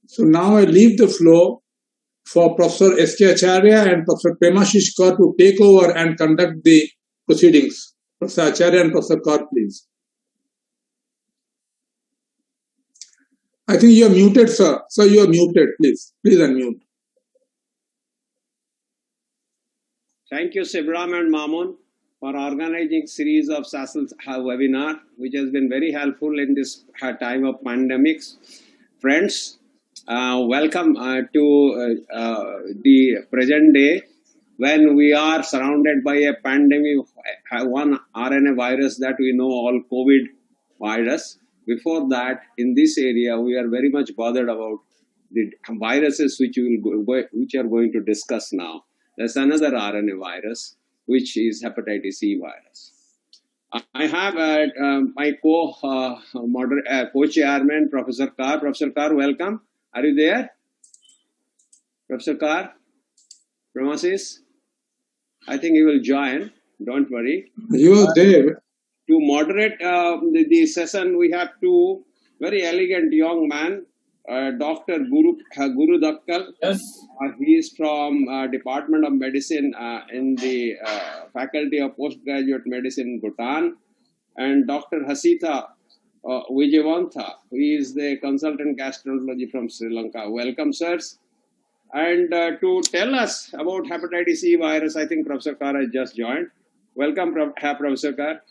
So now I leave the floor for Professor S.K. Acharya and Professor Premashish Kar to take over and conduct the proceedings. Professor Acharya and Professor Kar, please. I think you are muted, sir. Sir, you are muted. Please unmute. Thank you, Subrat and Mamun, for organizing series of SAASL webinar, which has been very helpful in this time of pandemics. Friends, welcome to the present day when we are surrounded by a pandemic, one RNA virus that we know all, COVID virus. Before that, in this area, we are very much bothered about the viruses which are going to discuss now. There's another RNA virus, which is Hepatitis E virus. I have my co-chairman, Professor Kar. Professor Kar, welcome. Are you there? Professor Kar? Premashish? I think he will join. Don't worry. You are there. To moderate the session, we have two very elegant young men, Dr. Guru Dakkal. Yes. He is from Department of Medicine in the Faculty of Postgraduate Medicine, Bhutan, and Dr. Hasita Vijayavantha, who is the Consultant Gastroenterology from Sri Lanka. Welcome, sirs. And to tell us about Hepatitis E virus, I think Professor Kar has just joined. Welcome, Professor Kar.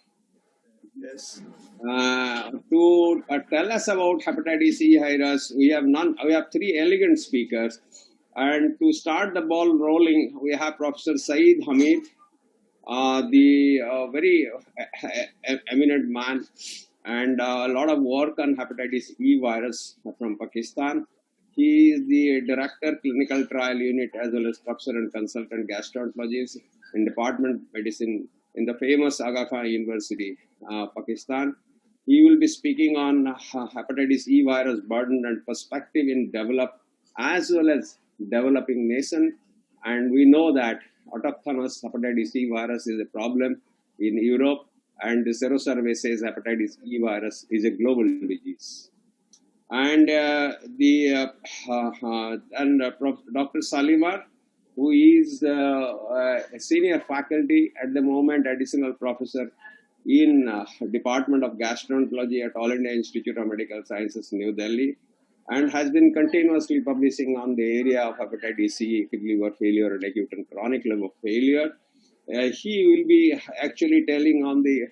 Yes. To tell us about Hepatitis E virus, we have three elegant speakers. And to start the ball rolling, we have Professor Saeed Hamid, the very eminent man, and a lot of work on Hepatitis E virus from Pakistan. He is the Director, Clinical Trial Unit, as well as Professor and Consultant Gastroenterologist in Department of Medicine in the famous Aga Khan University, Pakistan. He will be speaking on Hepatitis E virus burden and perspective in developed as well as developing nation. And we know that autochthonous Hepatitis E virus is a problem in Europe, and the serosurvey says Hepatitis E virus is a global disease. And Dr. Shalimar, who is a senior faculty at the moment, additional professor in Department of Gastroenterology at All India Institute of Medical Sciences, New Delhi, and has been continuously publishing on the area of hepatitis C, kidney liver failure, and acute and chronic liver failure. He will be actually telling on the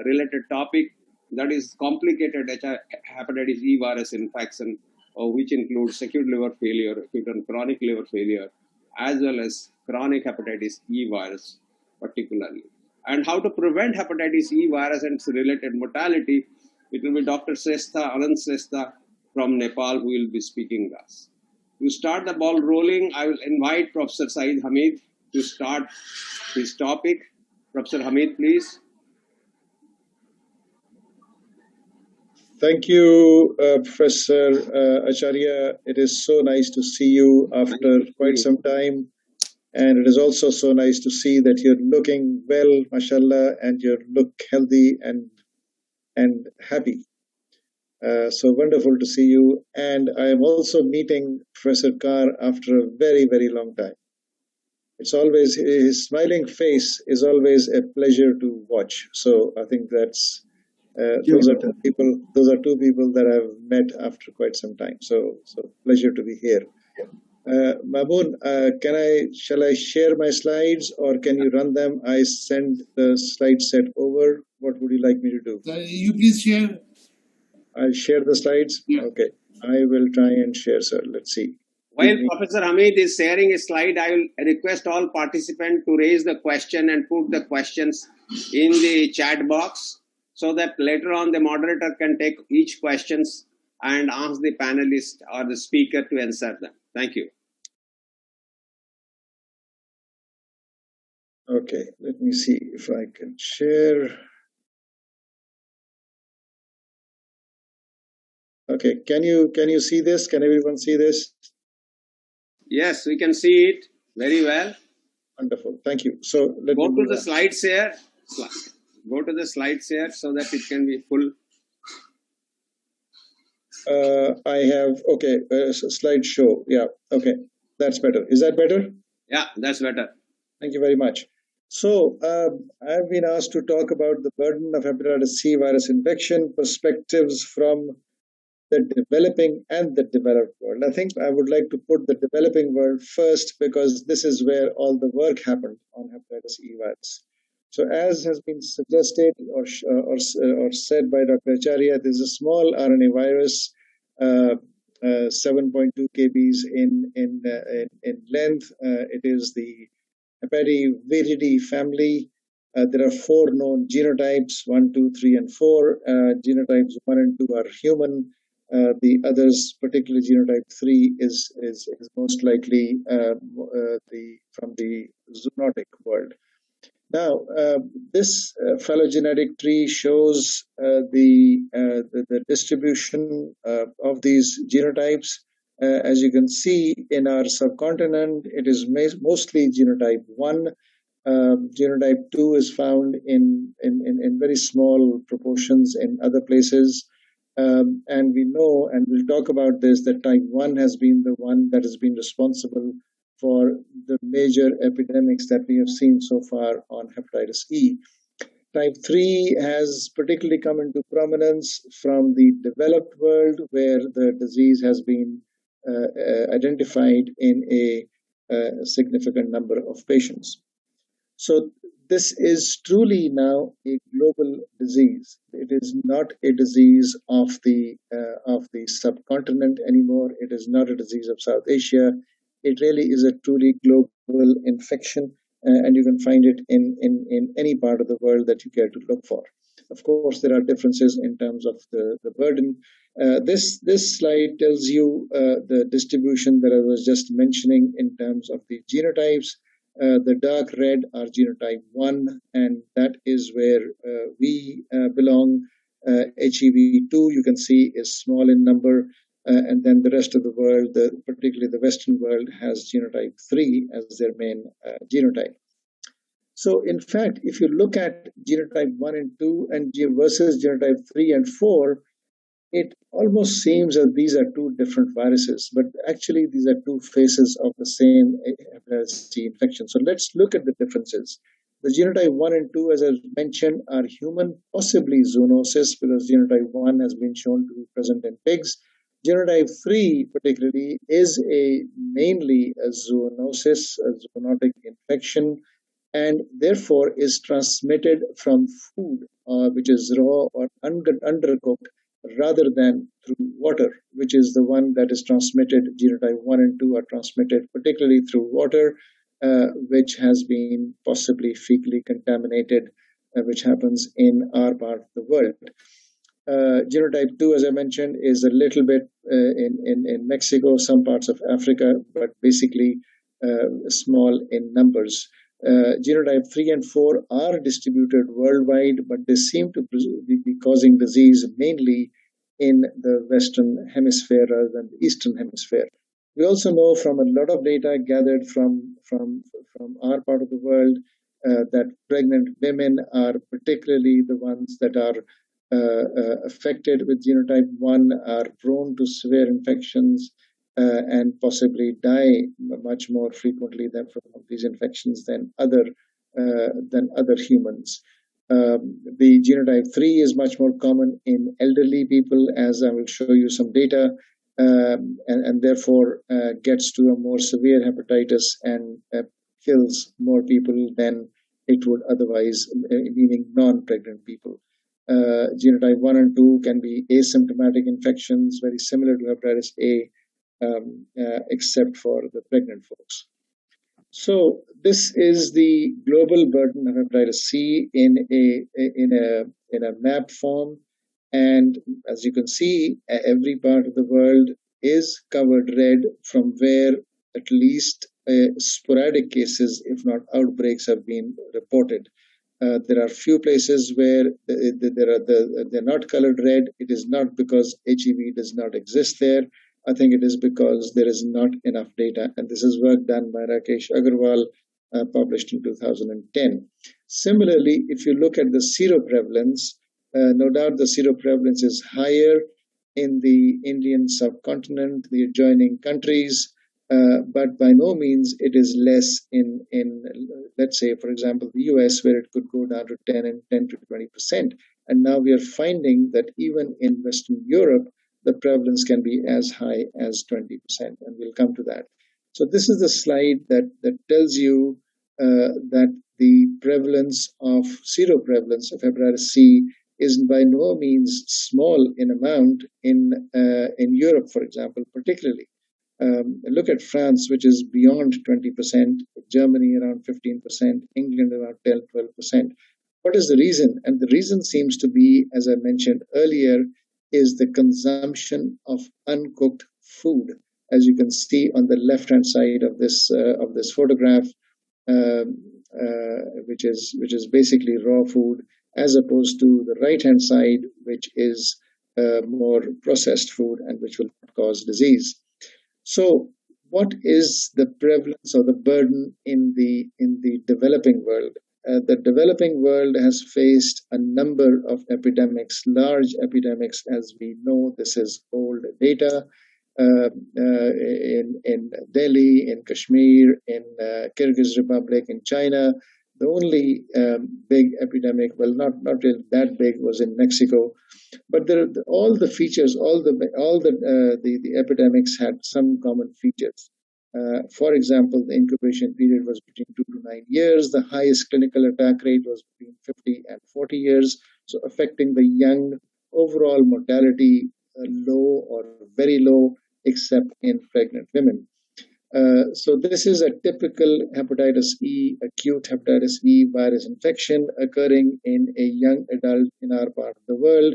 related topic, that is complicated hepatitis E virus infection, which includes acute liver failure, acute and chronic liver failure, as well as chronic hepatitis E virus particularly. And how to prevent hepatitis E virus and its related mortality, it will be Dr. Shrestha, Ananta Shrestha from Nepal, who will be speaking to us. To start the ball rolling, I will invite Professor Saeed Hamid to start his topic. Professor Hamid, please. Thank you, Professor Acharya. It is so nice to see you after quite some time. And it is also so nice to see that you're looking well, mashallah, and you look healthy and happy. So wonderful to see you. And I am also meeting Professor Kar after a very, very long time. It's always, his smiling face is always a pleasure to watch. So I think that's, those are two people that I've met after quite some time. So pleasure to be here. Mamun, shall I share my slides, or can you run them? I send the slide set over. What would you like me to do? You please share. I'll share the slides? Yeah. Okay. I will try and share, sir. Let's see. While Professor Hamid is sharing a slide, I will request all participants to raise the question and put the questions in the chat box, so that later on the moderator can take each questions and ask the panelist or the speaker to answer them. Thank you. Okay, let me see if I can share. Okay, can you see this? Can everyone see this? Yes, we can see it very well. Wonderful, thank you. So let me go to the slides here. Go to the slides here so that it can be full. I have, okay, slideshow. Yeah, okay, that's better. Is that better? Yeah, that's better. Thank you very much. So, I've been asked to talk about the burden of hepatitis C virus infection, perspectives from the developing and the developed world. I think I would like to put the developing world first because this is where all the work happened on hepatitis E virus. So, as has been suggested or said by Dr. Acharya, this is a small RNA virus, 7.2 kbs in length. It is the Hepativiridae family. There are 4 known genotypes, 1, 2, 3, and 4. Genotypes 1 and 2 are human. The others, particularly genotype 3, is most likely from the zoonotic world. Now, this phylogenetic tree shows the distribution of these genotypes. As you can see, in our subcontinent, it is mostly genotype 1. Genotype 2 is found in very small proportions in other places. And we know, and we'll talk about this, that type 1 has been the one that has been responsible for the major epidemics that we have seen so far on hepatitis E. Type 3 has particularly come into prominence from the developed world, where the disease has been identified in a significant number of patients. So this is truly now a global disease. It is not a disease of the subcontinent anymore. It is not a disease of South Asia. It really is a truly global infection, and you can find it in any part of the world that you care to look for. Of course, there are differences in terms of the burden. This slide tells you the distribution that I was just mentioning in terms of the genotypes. The dark red are genotype 1, and that is where we belong. HEV2, you can see, is small in number, and then the rest of the world, particularly the Western world, has genotype 3 as their main genotype. So, in fact, if you look at genotype 1 and 2 and versus genotype 3 and 4, it almost seems that these are 2 different viruses, but actually these are 2 faces of the same hepatitis C infection. So let's look at the differences. The genotype 1 and 2, as I mentioned, are human, possibly zoonosis, because genotype 1 has been shown to be present in pigs. Genotype 3, particularly, is mainly a zoonosis, a zoonotic infection, and therefore is transmitted from food, which is raw or undercooked, rather than through water, which is the one that is transmitted. Genotype 1 and 2 are transmitted particularly through water, which has been possibly fecally contaminated, which happens in our part of the world. Genotype 2, as I mentioned, is a little bit in Mexico, some parts of Africa, but basically small in numbers. Genotype 3 and 4 are distributed worldwide, but they seem to be causing disease mainly in the Western Hemisphere rather than the Eastern Hemisphere. We also know from a lot of data gathered from our part of the world that pregnant women are particularly the ones that are affected with genotype 1, are prone to severe infections, and possibly die much more frequently than from these infections than other humans. The genotype 3 is much more common in elderly people, as I will show you some data, and therefore gets to a more severe hepatitis and kills more people than it would otherwise, meaning non-pregnant people. Genotype 1 and 2 can be asymptomatic infections, very similar to hepatitis A, except for the pregnant folks. So this is the global burden of hepatitis C in a map form, and as you can see, every part of the world is covered red, from where at least sporadic cases, if not outbreaks, have been reported. There are few places where they're not colored red. It is not because HEV does not exist there. I think it is because there is not enough data, and this is work done by Rakesh Agarwal, published in 2010. Similarly, if you look at the seroprevalence, no doubt the seroprevalence is higher in the Indian subcontinent, the adjoining countries, but by no means it is less in let's say, for example, the US, where it could go down to 10 to 20%. And now we are finding that even in Western Europe, the prevalence can be as high as 20%, and we'll come to that. So this is the slide that tells you that the prevalence of seroprevalence of hepatitis C is by no means small in amount in Europe, for example, particularly. Look at France, which is beyond 20%, Germany around 15%, England around 12%. What is the reason? And the reason seems to be, as I mentioned earlier, is the consumption of uncooked food. As you can see on the left-hand side of this photograph, which is basically raw food, as opposed to the right-hand side, which is more processed food and which will cause disease. So, what is the prevalence or the burden in the developing world? The developing world has faced a number of epidemics, large epidemics, as we know. This is old data. In Delhi, in Kashmir, in Kyrgyz Republic, in China. The only big epidemic, well, not really that big, was in Mexico. But all the features, all the epidemics had some common features. For example, the incubation period was between 2 to 9 years. The highest clinical attack rate was between 50 and 40 years, so affecting the young. Overall mortality low or very low, except in pregnant women. So this is a typical hepatitis E, acute hepatitis E virus infection occurring in a young adult in our part of the world.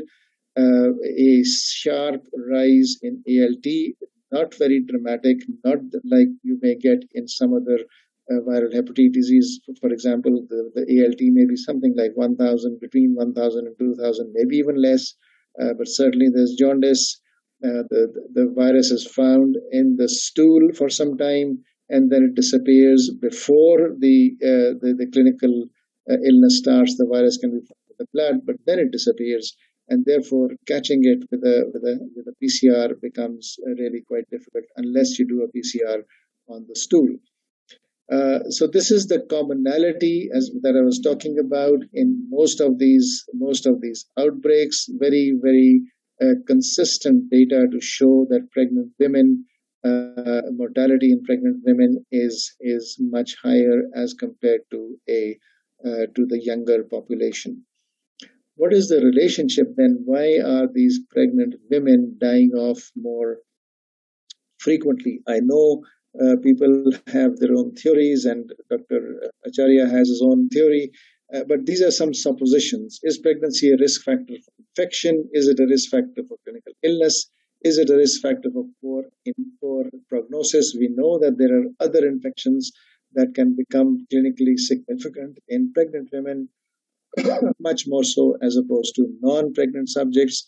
A sharp rise in ALT, not very dramatic, not like you may get in some other viral hepatitis disease. For example, the ALT may be something like 1,000, between 1,000 and 2,000, maybe even less. But certainly there's jaundice. The virus is found in the stool for some time, and then it disappears before the clinical illness starts. The virus can be found in the blood, but then it disappears, and therefore catching it with a PCR becomes really quite difficult unless you do a PCR on the stool. So this is the commonality that I was talking about in most of these outbreaks. Very, very consistent data to show that pregnant women, mortality in pregnant women is much higher as compared to the younger population. What is the relationship then? Why are these pregnant women dying off more frequently? I know people have their own theories, and Dr. Acharya has his own theory, but these are some suppositions. Is pregnancy a risk factor for infection? Is it a risk factor for clinical illness? Is it a risk factor for poor prognosis? We know that there are other infections that can become clinically significant in pregnant women, much more so as opposed to non-pregnant subjects.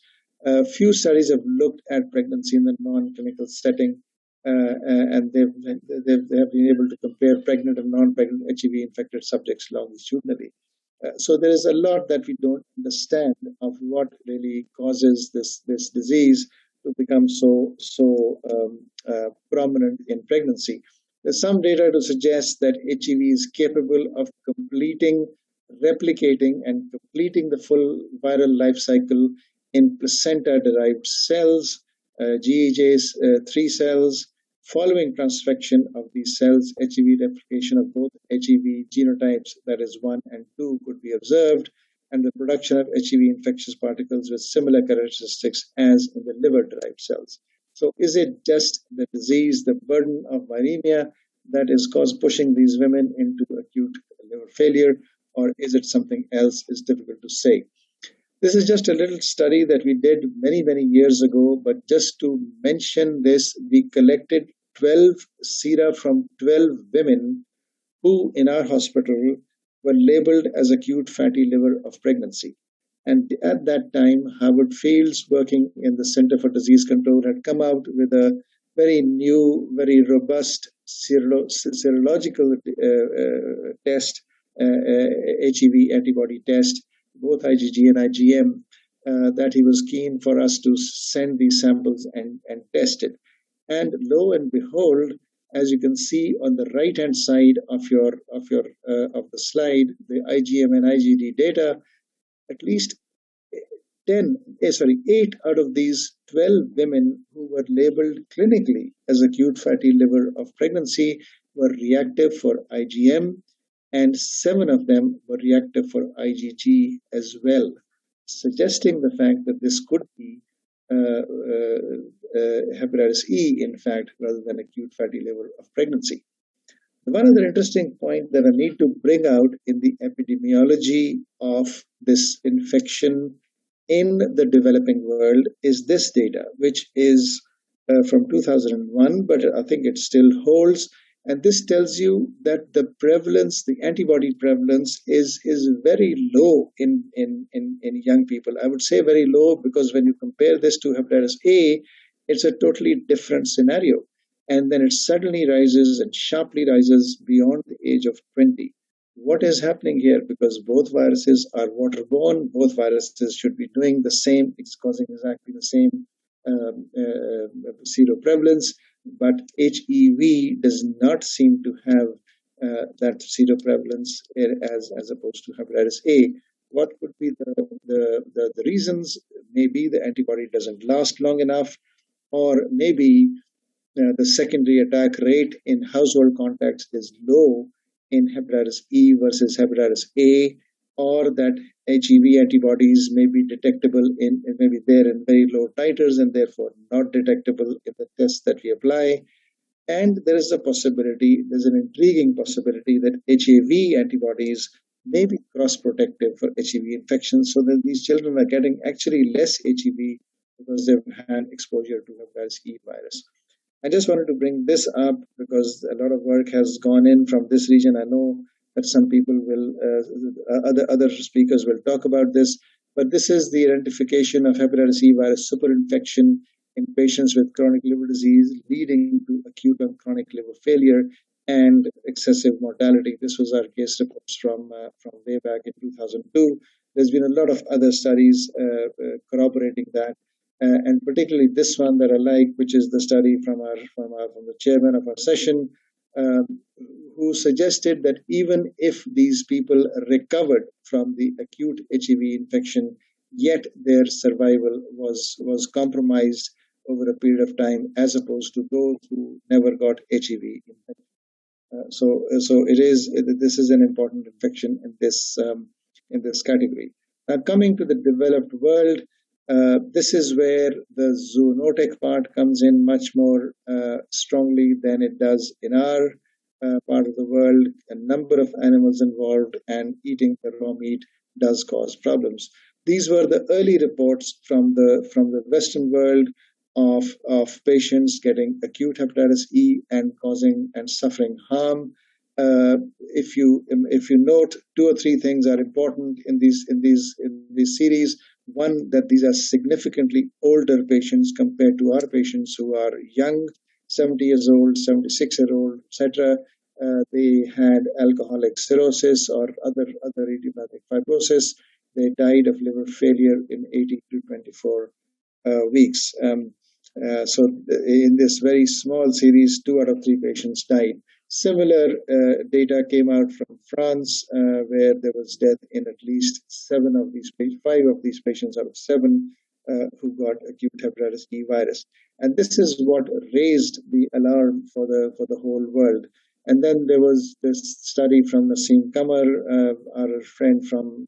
Few studies have looked at pregnancy in the non-clinical setting, and they've been able to compare pregnant and non-pregnant HEV-infected subjects longitudinally. So there is a lot that we don't understand of what really causes this disease to become so prominent in pregnancy. There's some data to suggest that HEV is capable of replicating and completing the full viral life cycle in placenta-derived cells, GEJs, 3 cells. Following transfection of these cells, HEV replication of both HEV genotypes, that is 1 and 2, could be observed, and the production of HEV infectious particles with similar characteristics as in the liver-derived cells. So is it just the disease, the burden of viremia, that is pushing these women into acute liver failure, or is it something else? Is difficult to say. This is just a little study that we did many, many years ago, but just to mention this, we collected 12 sera from 12 women who in our hospital were labeled as acute fatty liver of pregnancy. And at that time, Howard Fields, working in the Center for Disease Control, had come out with a very new, very robust serological test, HEV antibody test, both IgG and IgM, that he was keen for us to send these samples and test it. And lo and behold, as you can see on the right-hand side of the slide, the IgM and IgD data, at least 8 out of these 12 women who were labeled clinically as acute fatty liver of pregnancy were reactive for IgM, and 7 of them were reactive for IgG as well, suggesting the fact that this could be hepatitis E, in fact, rather than acute fatty liver of pregnancy. One other interesting point that I need to bring out in the epidemiology of this infection in the developing world is this data, which is from 2001, but I think it still holds. And this tells you that the prevalence, the antibody prevalence, is very low in young people. I would say very low because when you compare this to hepatitis A, it's a totally different scenario. And then it suddenly rises and sharply rises beyond the age of 20. What is happening here? Because both viruses are waterborne, both viruses should be doing the same, it's causing exactly the same seroprevalence, but HEV does not seem to have that seroprevalence as opposed to hepatitis A. What could be the reasons? Maybe the antibody doesn't last long enough, or maybe the secondary attack rate in household contacts is low in hepatitis E versus hepatitis A, or that HEV antibodies may be detectable maybe they're in very low titers and therefore not detectable in the tests that we apply. And there is a possibility, there's an intriguing possibility that HEV antibodies may be cross-protective for HEV infections, so that these children are getting actually less HEV because they've had exposure to hepatitis E virus. I just wanted to bring this up because a lot of work has gone in from this region. I know that some people will, other speakers will talk about this, but this is the identification of hepatitis E virus superinfection in patients with chronic liver disease leading to acute and chronic liver failure and excessive mortality. This was our case reports from way back in 2002. There's been a lot of other studies corroborating that. And particularly this one that I like, which is the study from the chairman of our session, who suggested that even if these people recovered from the acute HEV infection, yet their survival was compromised over a period of time, as opposed to those who never got HEV infection. So this is an important infection in this category. Now, coming to the developed world. This is where the zoonotic part comes in much more strongly than it does in our part of the world. A number of animals involved, and eating the raw meat does cause problems. These were the early reports from the Western world of patients getting acute hepatitis E and causing and suffering harm. If you note, 2 or 3 things are important in these series. One, that these are significantly older patients compared to our patients who are young, 70 years old, 76-year-old, etc. They had alcoholic cirrhosis or other idiopathic fibrosis. They died of liver failure in 18 to 24 weeks. So in this very small series, 2 out of 3 patients died. Similar data came out from France, where there was death in at least 5 of these patients out of 7 who got acute hepatitis E virus. And this is what raised the alarm for the whole world. And then there was this study from Nassim Kamar, our friend from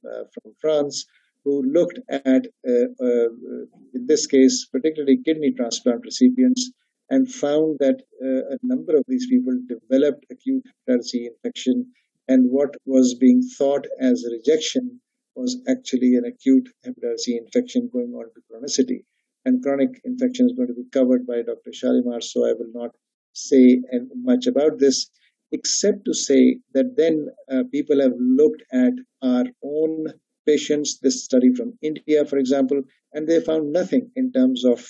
France, who looked at, in this case, particularly kidney transplant recipients, and found that a number of these people developed acute hepatitis E infection, and what was being thought as a rejection was actually an acute hepatitis E infection going on to chronicity. And chronic infection is going to be covered by Dr. Shalimar, so I will not say much about this, except to say that then people have looked at our own patients, this study from India, for example, and they found nothing in terms of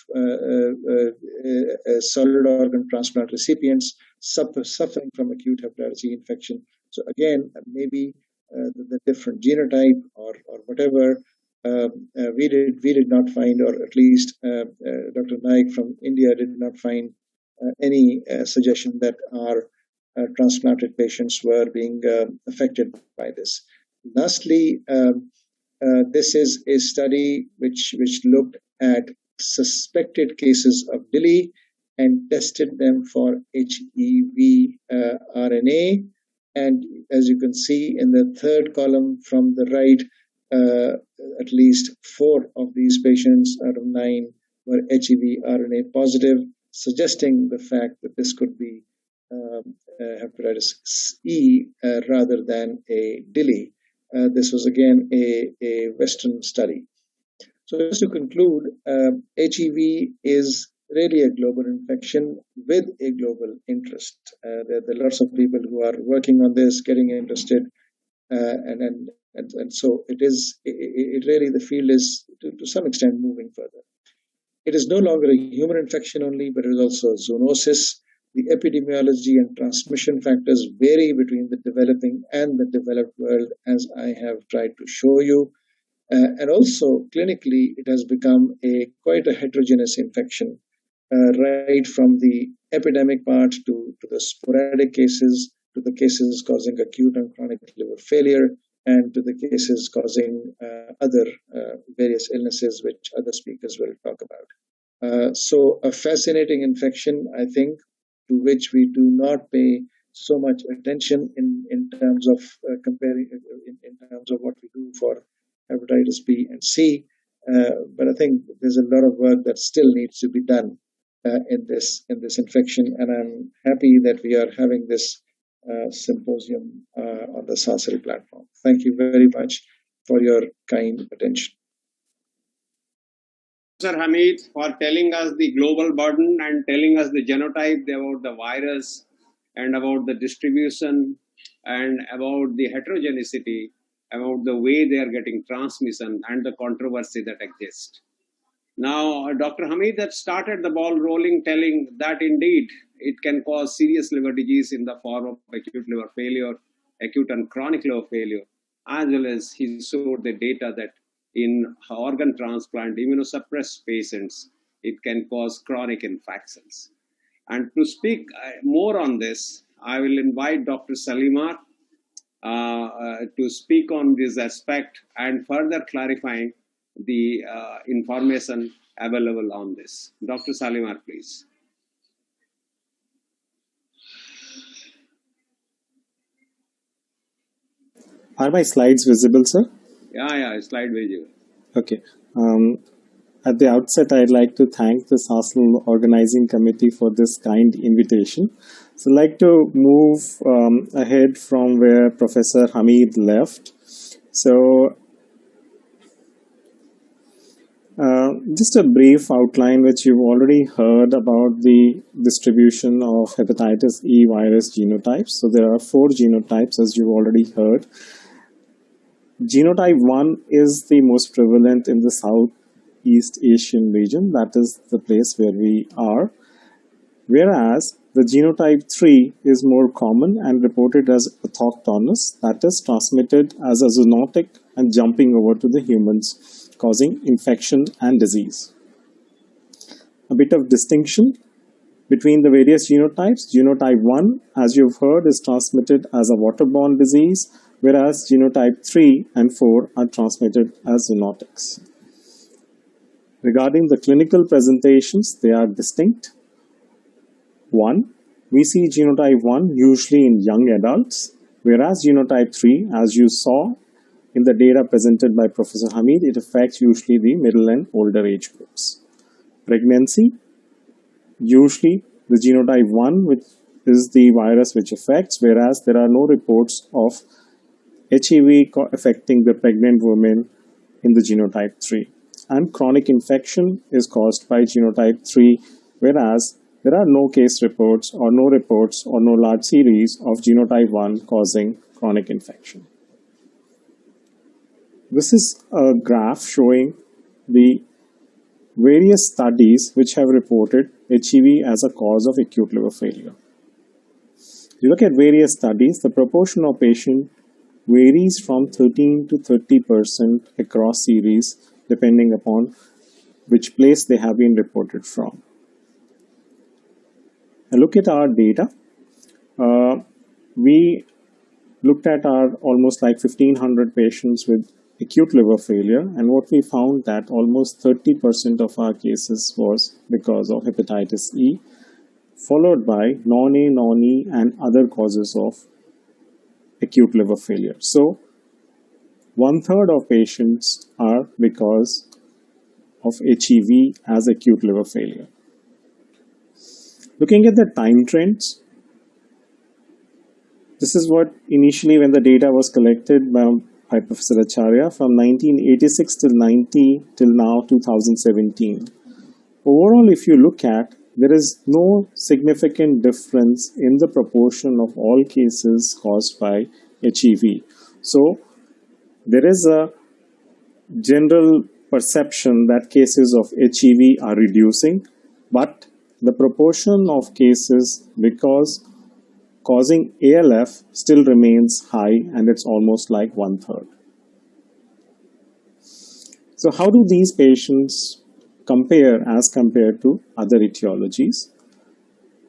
solid organ transplant recipients suffering from acute hepatitis E infection. So again, maybe the different genotype or whatever, we did not find, or at least Dr. Naik from India did not find any suggestion that our transplanted patients were being affected by this. Lastly, this is a study which looked at suspected cases of DILI and tested them for HEV RNA. And as you can see in the third column from the right, at least 4 of these patients out of 9 were HEV RNA positive, suggesting the fact that this could be hepatitis E rather than a DILI. This was again a Western study. So just to conclude, HEV is really a global infection with a global interest. There are lots of people who are working on this, getting interested, and so it really, the field is to some extent moving further. It is no longer a human infection only, but it is also a zoonosis. The epidemiology and transmission factors vary between the developing and the developed world, as I have tried to show you. And also, clinically, it has become quite a heterogeneous infection, right from the epidemic part to the sporadic cases, to the cases causing acute and chronic liver failure, and to the cases causing other various illnesses, which other speakers will talk about. So a fascinating infection, I think, to which we do not pay so much attention in terms of comparing, in terms of what we do for hepatitis B and C. But I think there's a lot of work that still needs to be done in this infection, and I'm happy that we are having this symposium on the SAASL platform. Thank you very much for your kind attention. Sir Hamid, for telling us the global burden and telling us the genotype about the virus and about the distribution and about the heterogeneity, about the way they are getting transmission and the controversy that exists. Now, Dr. Hamid has started the ball rolling, telling that indeed it can cause serious liver disease in the form of acute liver failure, acute and chronic liver failure, as well as he showed the data that in organ transplant, immunosuppressed patients, it can cause chronic infections. And to speak more on this, I will invite Dr. Shalimar to speak on this aspect and further clarifying the information available on this. Dr. Shalimar, please. Are my slides visible, sir? Yeah, slide visible. Okay. At the outset, I'd like to thank the SAASL organizing committee for this kind invitation. So I'd like to move ahead from where Professor Hamid left. So just a brief outline, which you've already heard about the distribution of hepatitis E virus genotypes. So there are 4 genotypes, as you've already heard. Genotype 1 is the most prevalent in the Southeast Asian region. That is the place where we are. Whereas the genotype 3 is more common and reported as autochthonous, that is transmitted as a zoonotic and jumping over to the humans, causing infection and disease. A bit of distinction between the various genotypes. Genotype 1, as you've heard, is transmitted as a waterborne disease, whereas genotype 3 and 4 are transmitted as zoonotics. Regarding the clinical presentations, they are distinct. 1, we see genotype 1 usually in young adults, whereas genotype 3, as you saw in the data presented by Professor Hamid, it affects usually the middle and older age groups. Pregnancy, usually the genotype 1, which is the virus which affects, whereas there are no reports of HEV affecting the pregnant women in the genotype 3. And chronic infection is caused by genotype 3, whereas there are no case reports or no large series of genotype 1 causing chronic infection. This is a graph showing the various studies which have reported HEV as a cause of acute liver failure. You look at various studies, the proportion of patients varies from 13 to 30% across series depending upon which place they have been reported from. A look at our data. We looked at our almost like 1500 patients with acute liver failure, and what we found that almost 30% of our cases was because of hepatitis E, followed by non-A, non-E and other causes of acute liver failure. So 1/3 of patients are because of HEV as acute liver failure. Looking at the time trends, this is what initially when the data was collected by Professor Acharya from 1986 till now 2017. Overall, if you look at, there is no significant difference in the proportion of all cases caused by HEV. So there is a general perception that cases of HEV are reducing, but the proportion of cases because causing ALF still remains high, and it's almost like 1/3. So how do these patients compare as compared to other etiologies?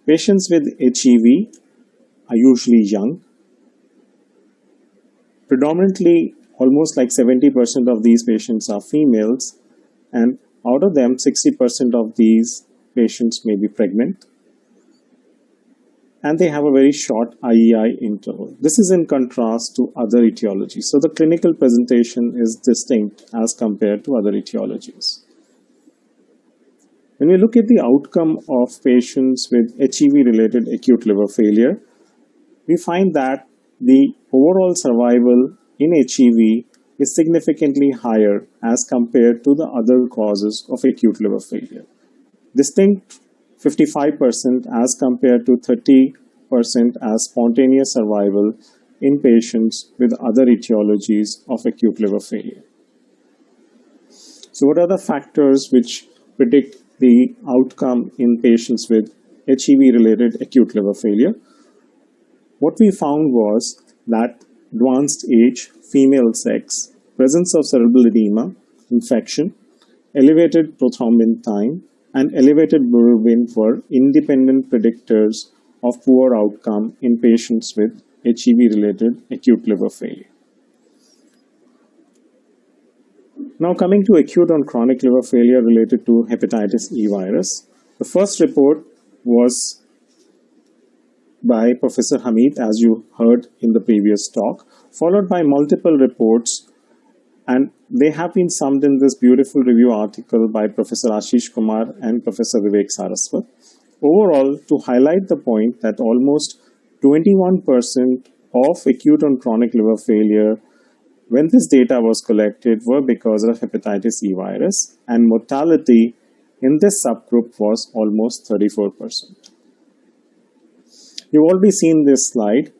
Patients with HEV are usually young. Predominantly, almost like 70% of these patients are females, and out of them, 60% of these patients may be pregnant, and they have a very short IEI interval. This is in contrast to other etiologies. So the clinical presentation is distinct as compared to other etiologies. When we look at the outcome of patients with HEV-related acute liver failure, we find that the overall survival in HEV is significantly higher as compared to the other causes of acute liver failure. Distinct 55% as compared to 30% as spontaneous survival in patients with other etiologies of acute liver failure. So what are the factors which predict the outcome in patients with HEV-related acute liver failure? What we found was that advanced age, female sex, presence of cerebral edema, infection, elevated prothrombin time, and elevated bilirubin were independent predictors of poor outcome in patients with HEV-related acute liver failure. Now coming to acute and chronic liver failure related to hepatitis E virus. The first report was by Professor Hamid, as you heard in the previous talk, followed by multiple reports, and they have been summed in this beautiful review article by Professor Ashish Kumar and Professor Vivek Saraswat. Overall, to highlight the point that almost 21% of acute and chronic liver failure when this data was collected were because of hepatitis E virus, and mortality in this subgroup was almost 34%. You've already seen this slide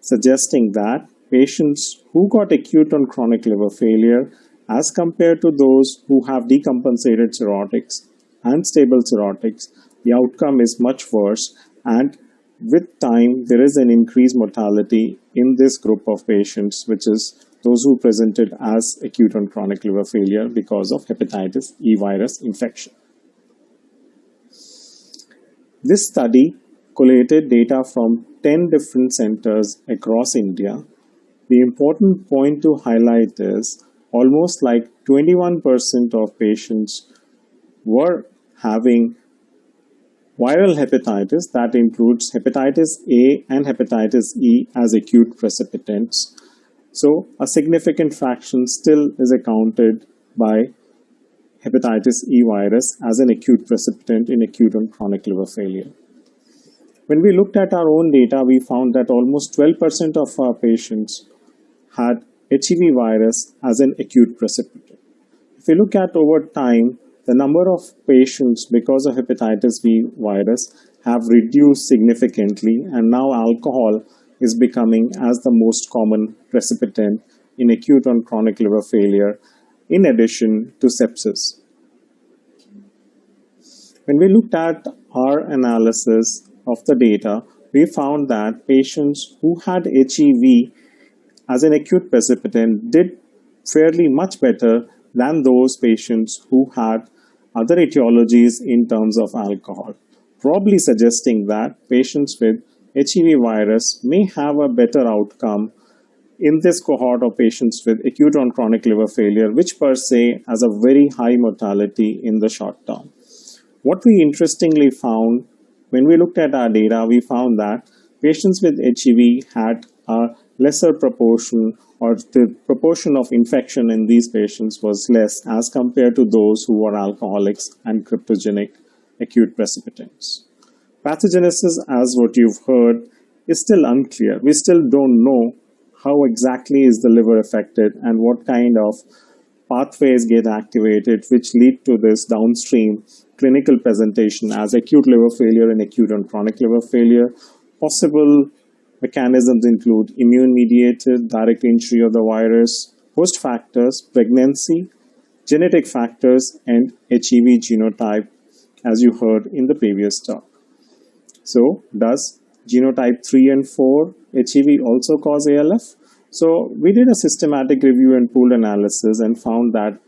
suggesting that patients who got acute and chronic liver failure as compared to those who have decompensated cirrhotics and stable cirrhotics, the outcome is much worse, and with time there is an increased mortality in this group of patients, which is those who presented as acute and chronic liver failure because of hepatitis E virus infection. This study collated data from 10 different centers across India. The important point to highlight is almost like 21% of patients were having viral hepatitis, that includes hepatitis A and hepatitis E as acute precipitants. So a significant fraction still is accounted by hepatitis E virus as an acute precipitant in acute and chronic liver failure. When we looked at our own data, we found that almost 12% of our patients had HEV virus as an acute precipitant. If we look at over time, the number of patients because of hepatitis B virus have reduced significantly, and now alcohol is becoming as the most common precipitant in acute and chronic liver failure, in addition to sepsis. When we looked at our analysis of the data, we found that patients who had HEV as an acute precipitant did fairly much better than those patients who had other etiologies in terms of alcohol, probably suggesting that patients with HEV virus may have a better outcome in this cohort of patients with acute on chronic liver failure, which per se has a very high mortality in the short term. What we interestingly found when we looked at our data, we found that patients with HEV had a lesser proportion, or the proportion of infection in these patients was less as compared to those who were alcoholics and cryptogenic acute precipitants. Pathogenesis, as what you've heard, is still unclear. We still don't know how exactly is the liver affected and what kind of pathways get activated which lead to this downstream clinical presentation as acute liver failure and acute and chronic liver failure. Possible mechanisms include immune-mediated direct entry of the virus, host factors, pregnancy, genetic factors, and HEV genotype, as you heard in the previous talk. So, does genotype 3 and 4 HEV also cause ALF? So, we did a systematic review and pooled analysis and found that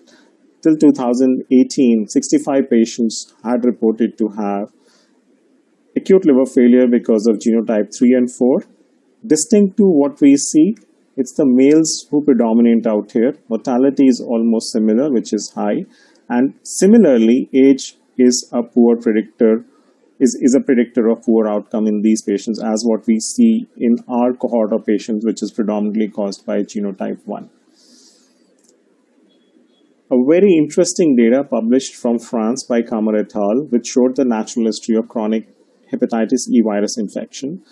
till 2018, 65 patients had reported to have acute liver failure because of genotype 3 and 4. Distinct to what we see, it's the males who predominate out here. Mortality is almost similar, which is high. And similarly, age is a poor predictor, is a predictor of poor outcome in these patients, as what we see in our cohort of patients, which is predominantly caused by genotype 1. A very interesting data published from France by Kamar et al., which showed the natural history of chronic hepatitis E virus infection.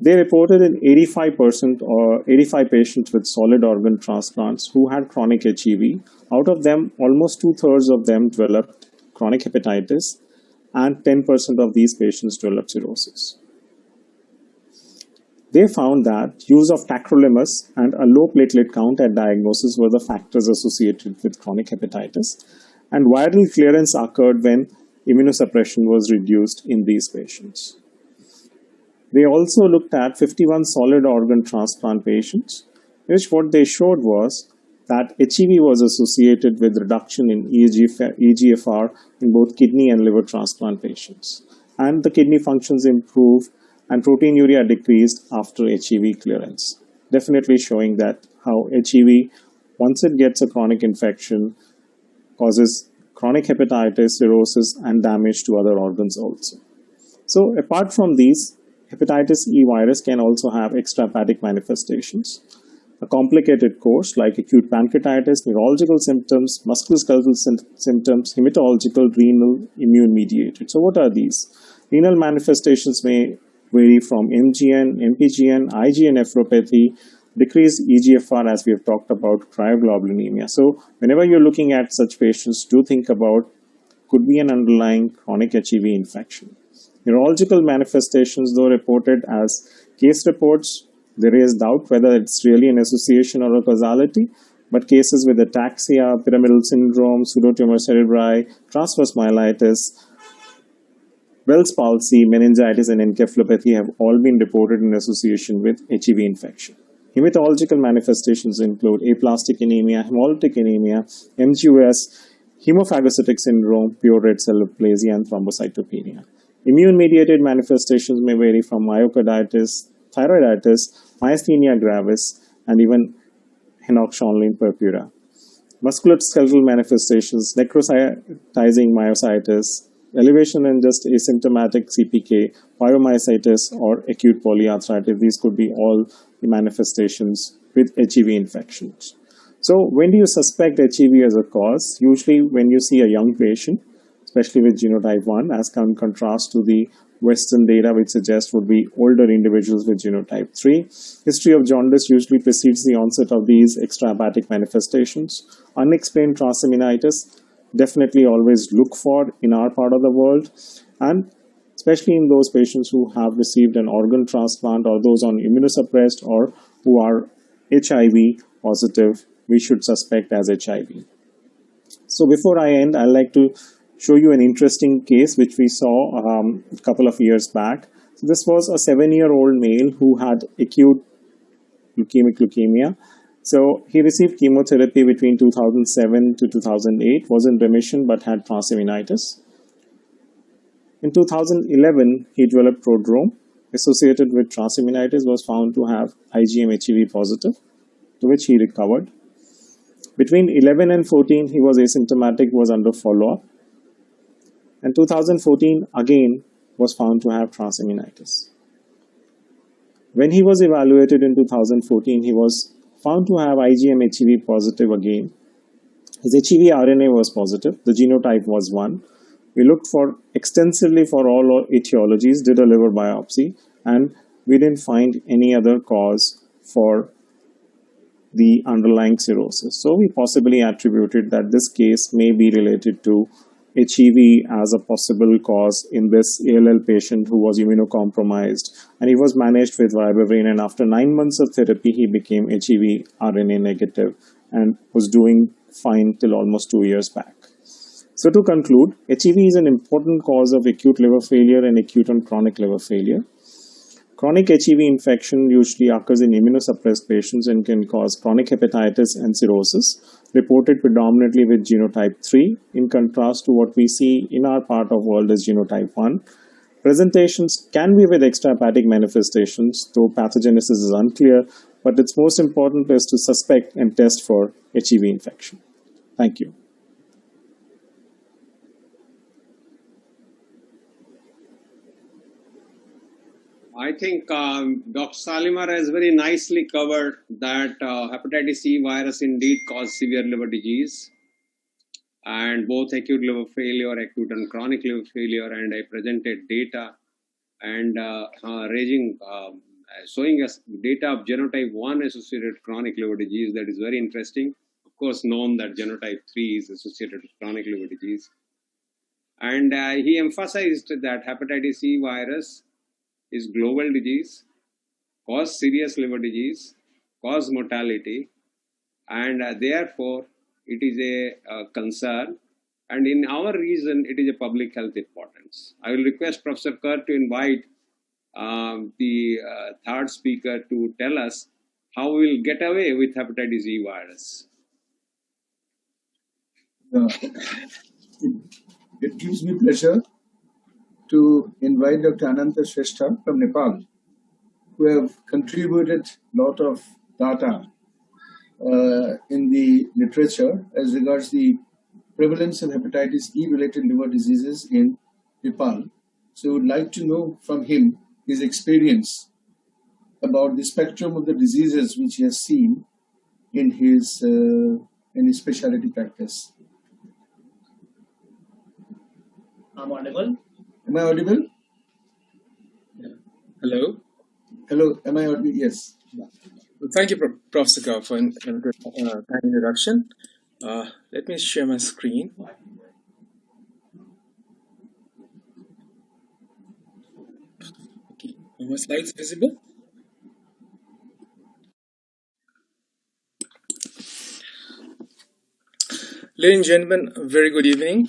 They reported in 85% or 85 patients with solid organ transplants who had chronic HEV. Out of them, almost 2/3 of them developed chronic hepatitis, and 10% of these patients developed cirrhosis. They found that use of tacrolimus and a low platelet count at diagnosis were the factors associated with chronic hepatitis, and viral clearance occurred when immunosuppression was reduced in these patients. They also looked at 51 solid organ transplant patients, which what they showed was that HEV was associated with reduction in eGFR in both kidney and liver transplant patients. And the kidney functions improved and proteinuria decreased after HEV clearance. Definitely showing that how HEV, once it gets a chronic infection, causes chronic hepatitis, cirrhosis, and damage to other organs also. So apart from these, hepatitis E virus can also have extrahepatic manifestations. A complicated course like acute pancreatitis, neurological symptoms, musculoskeletal symptoms, hematological, renal, immune-mediated. So what are these? Renal manifestations may vary from MGN, MPGN, IgA nephropathy, decreased eGFR, as we have talked about, cryoglobulinemia. So whenever you're looking at such patients, do think about could be an underlying chronic HEV infection. Neurological manifestations, though reported as case reports, there is doubt whether it's really an association or a causality, but cases with ataxia, pyramidal syndrome, pseudotumor cerebri, transverse myelitis, Bell's palsy, meningitis, and encephalopathy have all been reported in association with HEV infection. Hematological manifestations include aplastic anemia, hemolytic anemia, MGUS, hemophagocytic syndrome, pure red cell aplasia, and thrombocytopenia. Immune-mediated manifestations may vary from myocarditis, thyroiditis, myasthenia gravis, and even Henoch-Schönlein purpura. Musculoskeletal manifestations, necrotizing myositis, elevation in just asymptomatic CPK, pyromyositis, or acute polyarthritis. These could be all the manifestations with HEV infections. So when do you suspect HEV as a cause? Usually when you see a young patient, especially with genotype 1, as in contrast to the Western data which suggests would be older individuals with genotype 3. History of jaundice usually precedes the onset of these extrahepatic manifestations. Unexplained transaminitis, definitely always look for in our part of the world, and especially in those patients who have received an organ transplant or those on immunosuppressed or who are HIV positive, we should suspect as HIV. So before I end, I'd like to show you an interesting case which we saw a couple of years back. So this was a 7-year-old male who had acute leukemic leukemia. So he received chemotherapy between 2007 to 2008, was in remission but had transaminitis. In 2011, he developed prodrome associated with transaminitis, was found to have IgM HEV positive, to which he recovered. Between 11 and 14, he was asymptomatic, was under follow-up. And 2014, again, was found to have transaminitis. When he was evaluated in 2014, he was found to have IgM HEV positive again. His HEV RNA was positive. The genotype was 1. We looked for extensively for all etiologies, did a liver biopsy, and we didn't find any other cause for the underlying cirrhosis. So we possibly attributed that this case may be related to HEV as a possible cause in this ALL patient who was immunocompromised, and he was managed with ribavirin, and after 9 months of therapy he became HEV RNA negative and was doing fine till almost 2 years back. So to conclude, HEV is an important cause of acute liver failure and acute and chronic liver failure. Chronic HEV infection usually occurs in immunosuppressed patients and can cause chronic hepatitis and cirrhosis, reported predominantly with genotype 3, in contrast to what we see in our part of world as genotype 1. Presentations can be with extrahepatic manifestations, though pathogenesis is unclear, but its most important is to suspect and test for HEV infection. Thank you. I think Dr. Shalimar has very nicely covered that hepatitis E virus indeed causes severe liver disease, and both acute liver failure, acute and chronic liver failure, and I presented data and showing us data of genotype 1 associated chronic liver disease. That is very interesting. Of course, known that genotype 3 is associated with chronic liver disease. And he emphasized that hepatitis E virus is global disease, cause serious liver disease, cause mortality, and therefore it is a concern, and in our region it is a public health importance. I will request Professor Kar to invite the third speaker to tell us how we will get away with hepatitis E virus. It gives me pleasure to invite Dr. Ananta Shrestha from Nepal, who have contributed a lot of data in the literature as regards the prevalence of hepatitis E-related liver diseases in Nepal. So I would like to know from him his experience about the spectrum of the diseases which he has seen in his specialty practice. I'm audible? Am I audible? Yeah. Hello? Hello, am I audible? Yes. Well, thank you, Professor Kar, for an kind introduction. Let me share my screen. Okay. Are my slides visible? Ladies and gentlemen, a very good evening.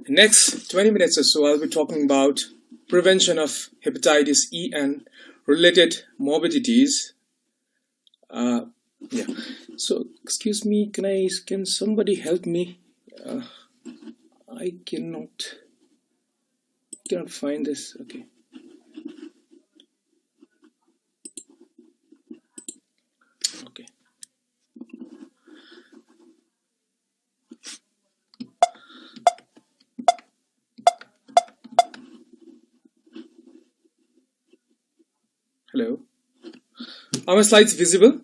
Next 20 minutes or so, I'll be talking about prevention of hepatitis E and related morbidities. Yeah. So, excuse me, can somebody help me? I cannot find this. Okay. Okay. Hello. Are my slides visible?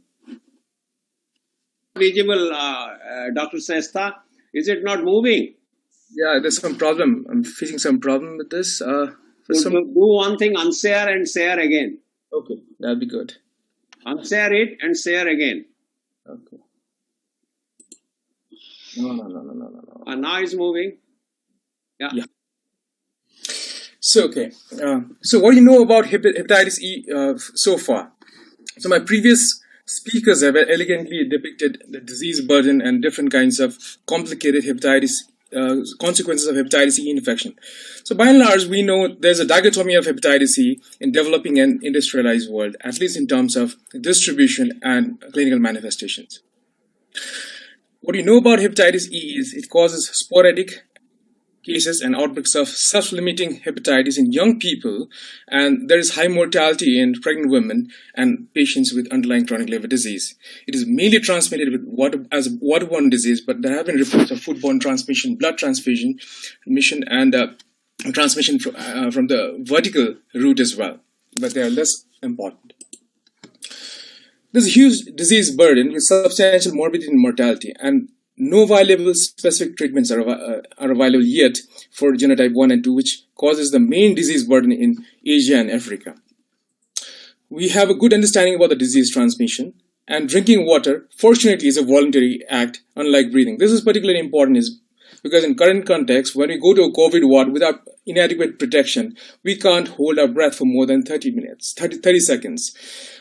Visible, Dr. Shrestha. Is it not moving? Yeah, there's some problem. I'm facing some problem with this. Do one thing, unshare and share again. Okay, that'll be good. Unshare it and share again. Okay. No. Now it's moving. Yeah. So, okay. So what do you know about hepatitis E so far? So my previous speakers have elegantly depicted the disease burden and different kinds of complicated hepatitis consequences of hepatitis E infection. So by and large, we know there's a dichotomy of hepatitis E in developing and industrialized world, at least in terms of distribution and clinical manifestations. What you know about hepatitis E is it causes sporadic cases and outbreaks of self-limiting hepatitis in young people, and there is high mortality in pregnant women and patients with underlying chronic liver disease. It is mainly transmitted as a waterborne disease, but there have been reports of foodborne transmission, blood transfusion, and transmission from the vertical route as well, but they are less important. There's a huge disease burden with substantial morbidity and mortality, and no viable specific treatments are available yet for genotype 1 and 2, which causes the main disease burden in Asia and Africa. We have a good understanding about the disease transmission, and drinking water, fortunately, is a voluntary act, unlike breathing. This is particularly important because in current context, when we go to a COVID ward without inadequate protection, we can't hold our breath for more than 30 seconds.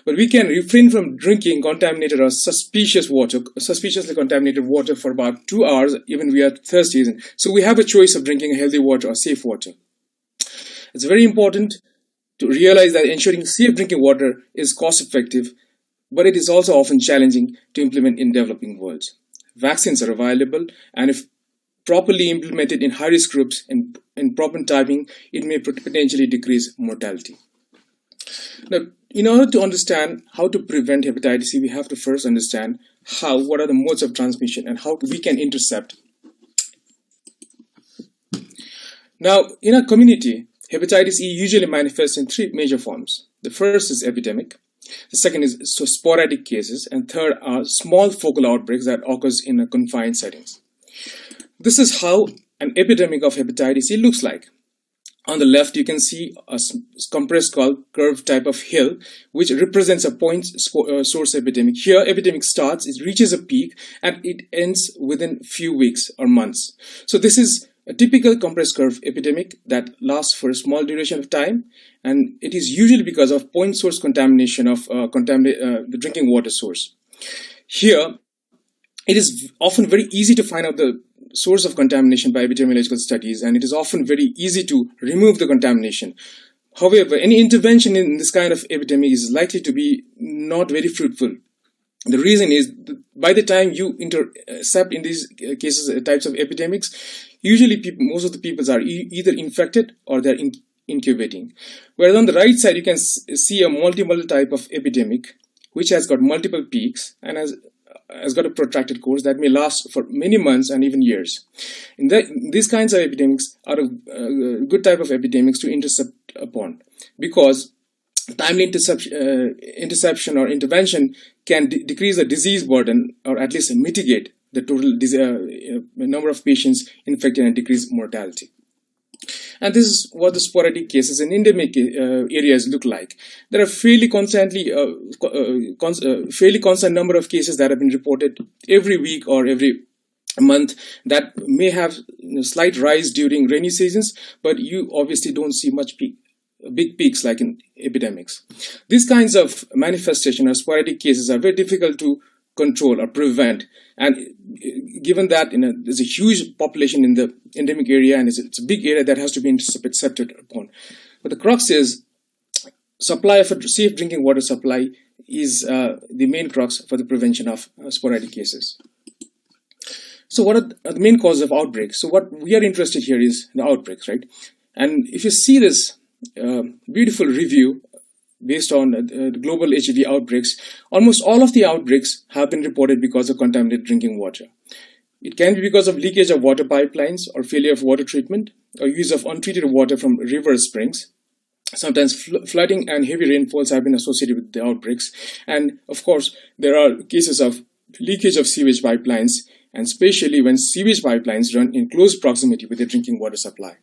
But we can refrain from drinking contaminated or suspiciously contaminated water for about 2 hours, even we are thirsty. So we have a choice of drinking healthy water or safe water. It's very important to realize that ensuring safe drinking water is cost effective, but it is also often challenging to implement in developing worlds. Vaccines are available, and if properly implemented in high-risk groups and in proper timing, it may potentially decrease mortality. Now, in order to understand how to prevent hepatitis C, we have to first understand what are the modes of transmission and how we can intercept. Now, in our community, hepatitis E usually manifests in 3 major forms. The first is epidemic, the second is sporadic cases, and third are small focal outbreaks that occurs in a confined settings. This is how an epidemic of hepatitis C looks like. On the left, you can see a compressed curve type of hill, which represents a point source epidemic. Here, epidemic starts, it reaches a peak, and it ends within few weeks or months. So this is a typical compressed curve epidemic that lasts for a small duration of time, and it is usually because of point source contamination of the drinking water source. Here, it is often very easy to find out the source of contamination by epidemiological studies, and it is often very easy to remove the contamination. However, any intervention in this kind of epidemic is likely to be not very fruitful. The reason is, by the time you intercept in these cases types of epidemics, usually most of the people are either infected or they're incubating. Whereas on the right side, you can see a multimodal type of epidemic, which has got multiple peaks and has got a protracted course that may last for many months and even years. These kinds of epidemics are a good type of epidemics to intercept upon, because timely interception or intervention can decrease the disease burden, or at least mitigate the total number of patients infected and decrease mortality. And this is what the sporadic cases in endemic areas look like. There are fairly constant number of cases that have been reported every week or every month that may have slight rise during rainy seasons, but you obviously don't see big peaks like in epidemics. These kinds of manifestation or sporadic cases are very difficult to control or prevent, and given that there's a huge population in the endemic area, and it's a big area that has to be intercepted upon. But the crux is supply of a safe drinking water supply is the main crux for the prevention of sporadic cases. So what are the main causes of outbreaks? So what we are interested here is the outbreaks, right? And if you see this beautiful review based on global HEV outbreaks, almost all of the outbreaks have been reported because of contaminated drinking water. It can be because of leakage of water pipelines or failure of water treatment or use of untreated water from river springs. Sometimes flooding and heavy rainfalls have been associated with the outbreaks. And of course, there are cases of leakage of sewage pipelines, and especially when sewage pipelines run in close proximity with the drinking water supply.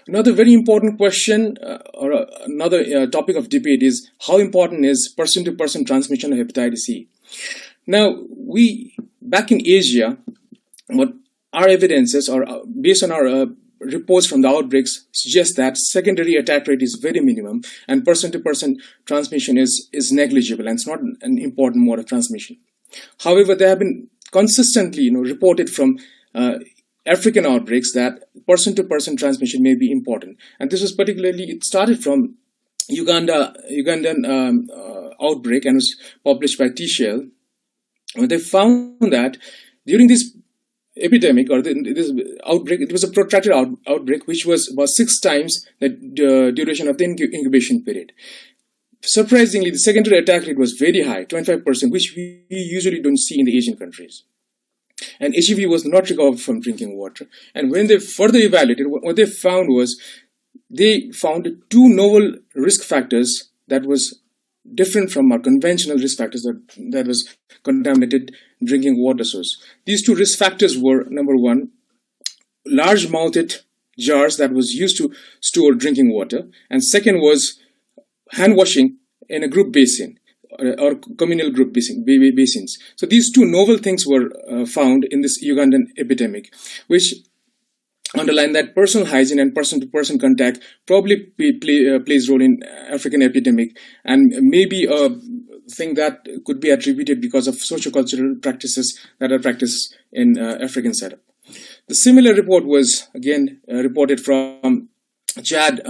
Another very important question or another topic of debate is how important is person-to-person transmission of hepatitis C. Now, back in Asia, what our evidences or based on our reports from the outbreaks suggest that secondary attack rate is very minimum and person-to-person transmission is negligible, and it's not an important mode of transmission. However, there have been consistently reported from African outbreaks that person-to-person transmission may be important. And this was particularly, it started from Ugandan outbreak and was published by TCL. They found that during this epidemic or this outbreak, it was a protracted outbreak, which was about 6 times the duration of the incubation period. Surprisingly, the secondary attack rate was very high, 25%, which we usually don't see in the Asian countries. And HEV was not recovered from drinking water. And when they further evaluated, what they found was they found 2 novel risk factors that was different from our conventional risk factors that was contaminated drinking water source. These 2 risk factors were, number 1, large-mouthed jars that was used to store drinking water, and second was hand washing in a group basin or communal group basins. So these 2 novel things were found in this Ugandan epidemic, which underline that personal hygiene and person-to-person contact probably plays role in African epidemic, and maybe a thing that could be attributed because of sociocultural practices that are practiced in African setup. The similar report was again reported from Chad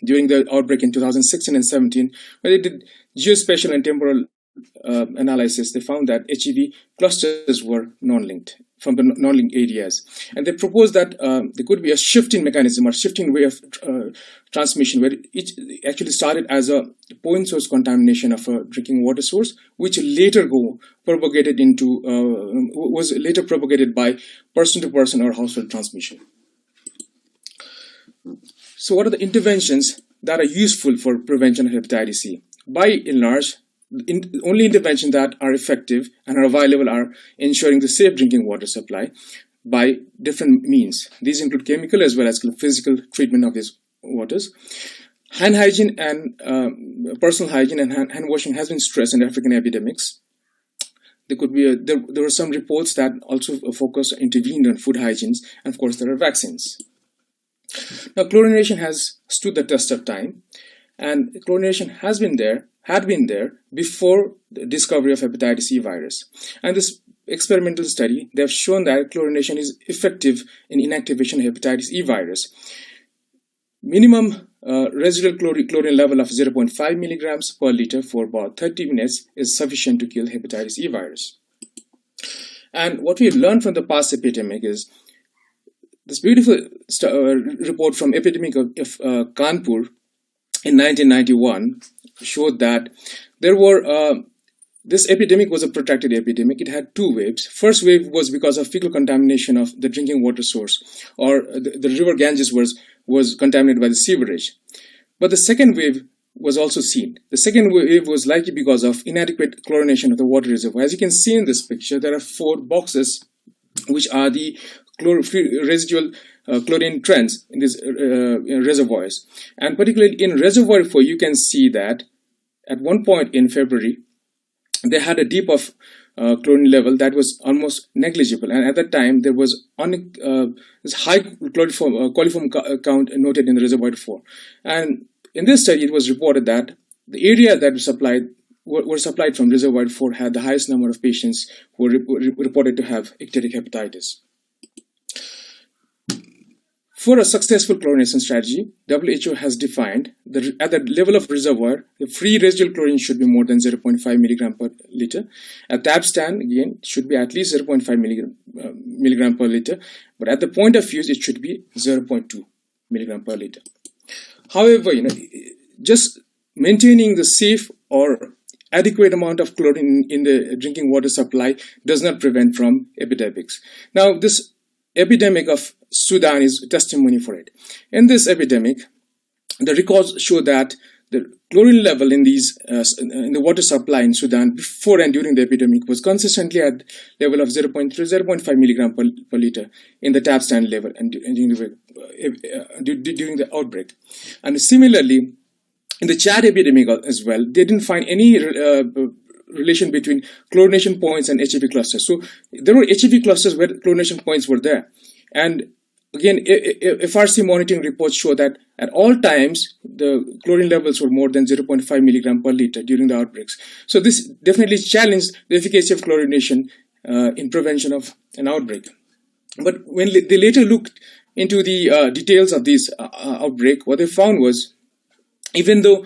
during the outbreak in 2016 and 17, where they did geospatial and temporal analysis. They found that HEV clusters were non-linked from the non-linked areas, and they proposed that there could be a shifting mechanism or shifting way of transmission, where it actually started as a point source contamination of a drinking water source, which later was later propagated by person-to-person or household transmission. So what are the interventions that are useful for prevention of hepatitis C? By and large, only interventions that are effective and are available are ensuring the safe drinking water supply by different means. These include chemical as well as physical treatment of these waters. Hand hygiene and personal hygiene and hand washing has been stressed in African epidemics. There could be there were some reports that also intervened on food hygiene, and of course there are vaccines. Now, chlorination has stood the test of time, and chlorination had been there before the discovery of hepatitis E virus. And this experimental study, they have shown that chlorination is effective in inactivation of hepatitis E virus. Minimum residual chlorine level of 0.5 milligrams per liter for about 30 minutes is sufficient to kill hepatitis E virus. And what we have learned from the past epidemic is this beautiful report from Epidemic of Kanpur in 1991 showed that there were this epidemic was a protracted epidemic. It had 2 waves. First wave was because of fecal contamination of the drinking water source, or the river Ganges was contaminated by the sewerage. But the second wave was also seen. The second wave was likely because of inadequate chlorination of the water reservoir. As you can see in this picture, there are 4 boxes which are the residual chlorine trends in these reservoirs. And particularly in reservoir 4, you can see that at one point in February, they had a dip of chlorine level that was almost negligible. And at that time, there was this high coliform count noted in the reservoir 4. And in this study, it was reported that the area that were supplied from reservoir 4 had the highest number of patients who were reported to have ectatic hepatitis. For a successful chlorination strategy, WHO has defined that at the level of reservoir, the free residual chlorine should be more than 0.5 milligram per liter. At tap stand, again, it should be at least 0.5 milligram per liter. But at the point of use, it should be 0.2 milligram per liter. However, just maintaining the safe or adequate amount of chlorine in the drinking water supply does not prevent from epidemics. Now, this epidemic of Sudan is testimony for it. In this epidemic, the records show that the chlorine level in the water supply in Sudan before and during the epidemic was consistently at level of 0.5 milligram per liter in the tap stand level and during the outbreak. And similarly, in the Chad epidemic as well, they didn't find any relation between chlorination points and HEV clusters. So there were HEV clusters where chlorination points were there. And again, FRC monitoring reports show that at all times, the chlorine levels were more than 0.5 milligram per liter during the outbreaks. So this definitely challenged the efficacy of chlorination in prevention of an outbreak. But when they later looked into the details of this outbreak, what they found was, even though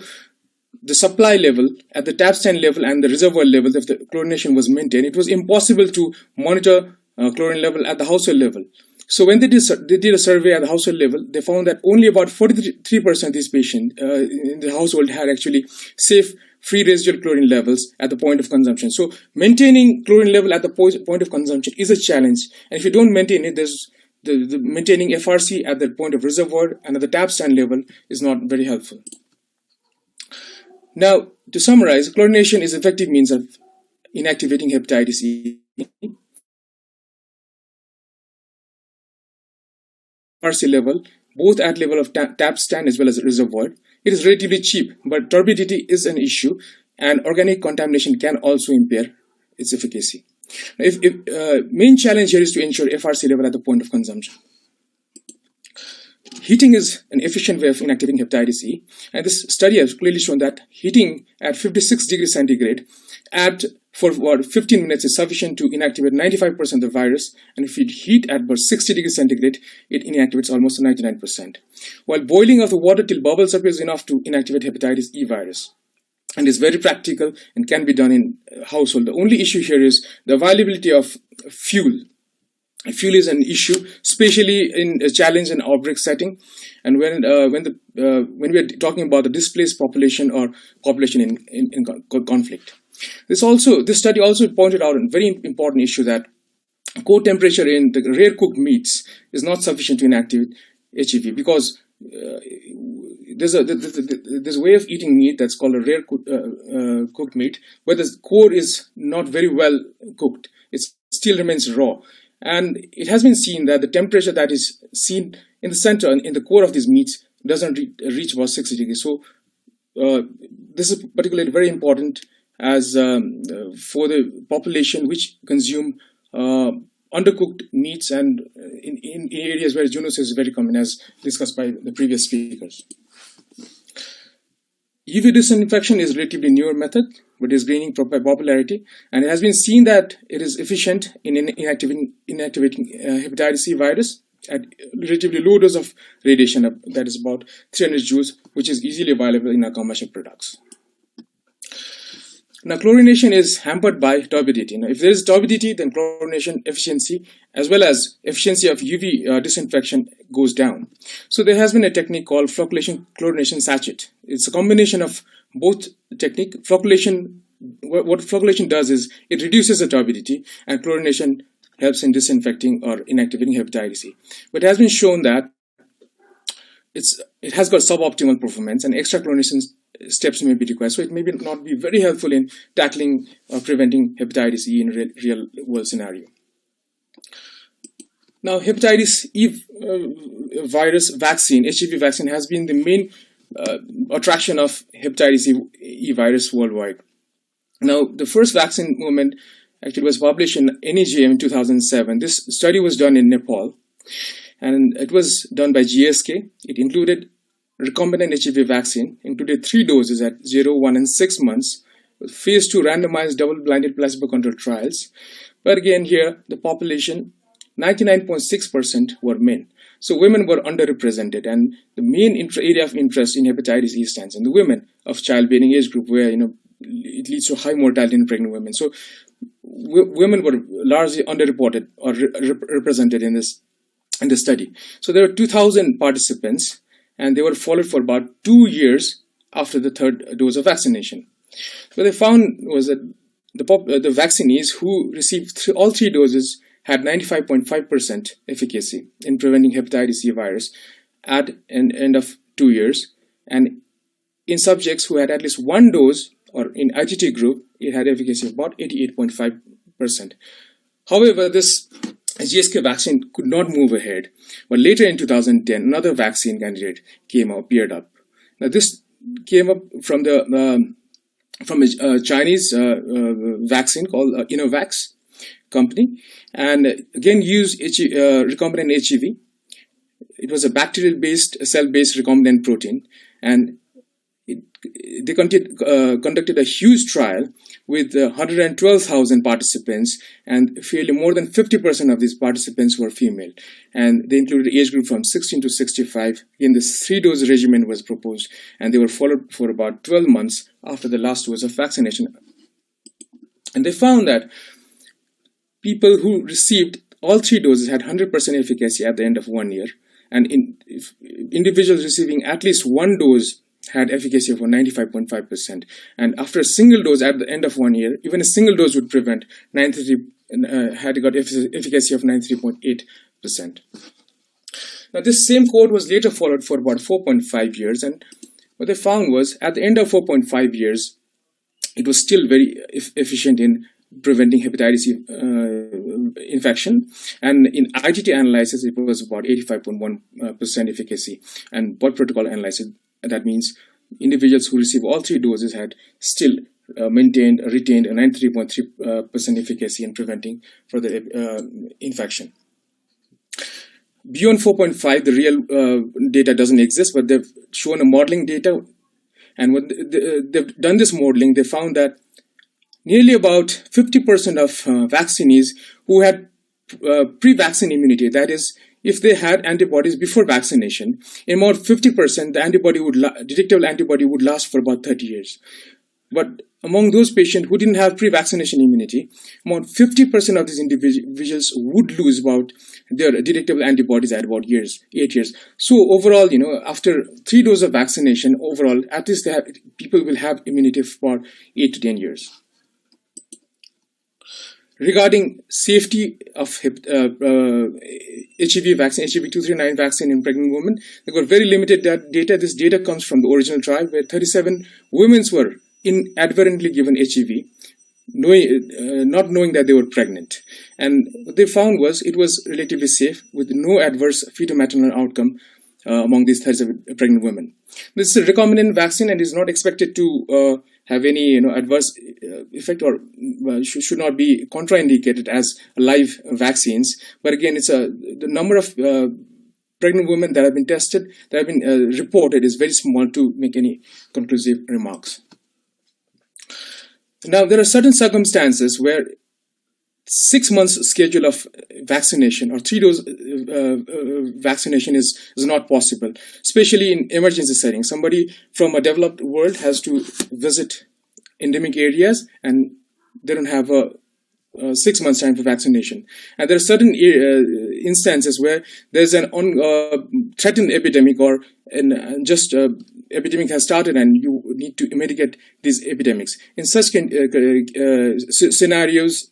the supply level at the tap stand level and the reservoir level of the chlorination was maintained, it was impossible to monitor chlorine level at the household level. So when they did a survey at the household level, they found that only about 43% of these patients in the household had actually safe free residual chlorine levels at the point of consumption. So maintaining chlorine level at the point of consumption is a challenge. And if you don't maintain it, there's the maintaining FRC at the point of reservoir and at the tap stand level is not very helpful. Now, to summarize, chlorination is an effective means of inactivating hepatitis E. FRC level, both at level of tap stand as well as reservoir. It is relatively cheap, but turbidity is an issue, and organic contamination can also impair its efficacy. Main challenge here is to ensure FRC level at the point of consumption. Heating is an efficient way of inactivating hepatitis E, and this study has clearly shown that heating at 56 degrees centigrade for 15 minutes is sufficient to inactivate 95% of the virus, and if you heat at about 60 degrees centigrade, it inactivates almost 99%. While boiling of the water till bubbles up is enough to inactivate hepatitis E virus, and is very practical and can be done in household. The only issue here is the availability of fuel. Fuel is an issue, especially in a challenge and outbreak setting, and when we are talking about the displaced population or population in conflict. This study also pointed out a very important issue, that core temperature in the rare cooked meats is not sufficient to inactivate HEV, because there's a way of eating meat that's called a rare cooked meat, where the core is not very well cooked. It still remains raw. And it has been seen that the temperature that is seen in the center, in the core of these meats, doesn't reach about 60 degrees. So this is particularly very important as for the population which consume undercooked meats, and in areas where zoonosis is very common, as discussed by the previous speakers. UV disinfection is a relatively newer method, but is gaining popularity, and it has been seen that it is efficient in inactivating hepatitis C virus at relatively low dose of radiation, that is about 300 joules, which is easily available in our commercial products. Now, chlorination is hampered by turbidity. Now, if there is turbidity, then chlorination efficiency as well as efficiency of UV disinfection goes down. So there has been a technique called flocculation chlorination sachet. It's a combination of both technique. What flocculation does is it reduces the turbidity, and chlorination helps in disinfecting or inactivating hepatitis C. But it has been shown that it has got suboptimal performance, and extra chlorination steps may be required. So it may not be very helpful in tackling or preventing hepatitis E in a real world scenario. Now, hepatitis E virus vaccine, HEV vaccine, has been the main attraction of hepatitis E virus worldwide. Now, the first vaccine movement actually was published in NEJM in 2007. This study was done in Nepal, and it was done by GSK. It included recombinant HEV vaccine, included 3 doses at 0, 1, and 6 months, with phase 2 randomized double-blinded placebo-controlled trials. But again, here the population, 99.6% were men. So women were underrepresented, and the main area of interest in hepatitis E stands in the women of childbearing age group, where it leads to high mortality in pregnant women. So women were largely underreported or represented in this study. So there were 2,000 participants, and they were followed for about 2 years after the 3rd dose of vaccination. What they found was that the vaccinees who received all 3 doses had 95.5% efficacy in preventing hepatitis C virus at an end of 2 years. And in subjects who had at least 1 dose, or in ITT group, it had efficacy of about 88.5%. However, this GSK vaccine could not move ahead, but later in 2010, another vaccine candidate appeared up. Now, this came up from a Chinese vaccine called Innovax company, and again used recombinant HEV. It was a bacterial-based, cell-based recombinant protein, and they conducted a huge trial with 112,000 participants, and fairly more than 50% of these participants were female. And they included age group from 16 to 65. Again, this 3-dose regimen was proposed, and they were followed for about 12 months after the last dose of vaccination. And they found that people who received all 3 doses had 100% efficacy at the end of 1 year. And individuals receiving at least 1 dose had efficacy of 95.5%. And after a single dose at the end of 1 year, even a single dose would prevent had got efficacy of 93.8%. Now, this same cohort was later followed for about 4.5 years. And what they found was at the end of 4.5 years, it was still very efficient in preventing hepatitis C infection, and in ITT analysis it was about 85.1% efficacy, and blood protocol analysis, that means individuals who receive all 3 doses had still retained a 93.3% efficacy in preventing further infection. Beyond 4.5, the real data doesn't exist, but they've shown a modeling data, and when they've done this modeling, they found that nearly about 50% of vaccinees who had pre-vaccine immunity, that is, if they had antibodies before vaccination, in about 50%, the detectable antibody would last for about 30 years. But among those patients who didn't have pre-vaccination immunity, about 50% of these individuals would lose about their detectable antibodies at about 8 years. So overall, after 3 doses of vaccination, overall, at least people will have immunity for about 8 to 10 years. Regarding safety of HEV vaccine, HEV 239 vaccine in pregnant women, they got very limited data. This data comes from the original trial where 37 women were inadvertently given HEV, not knowing that they were pregnant. And what they found was it was relatively safe with no adverse fetal-maternal outcome among these 37 pregnant women. This is a recombinant vaccine and is not expected to have any adverse effect, or should not be contraindicated as live vaccines. But again, it's the number of pregnant women that have been tested, that have been reported, is very small to make any conclusive remarks. Now, there are certain circumstances where 6 months schedule of vaccination or 3-dose vaccination is not possible, especially in emergency settings. Somebody from a developed world has to visit endemic areas and they don't have a 6 months time for vaccination. And there are certain instances where there's an threatened epidemic, or epidemic has started and you need to mitigate these epidemics. In such scenarios,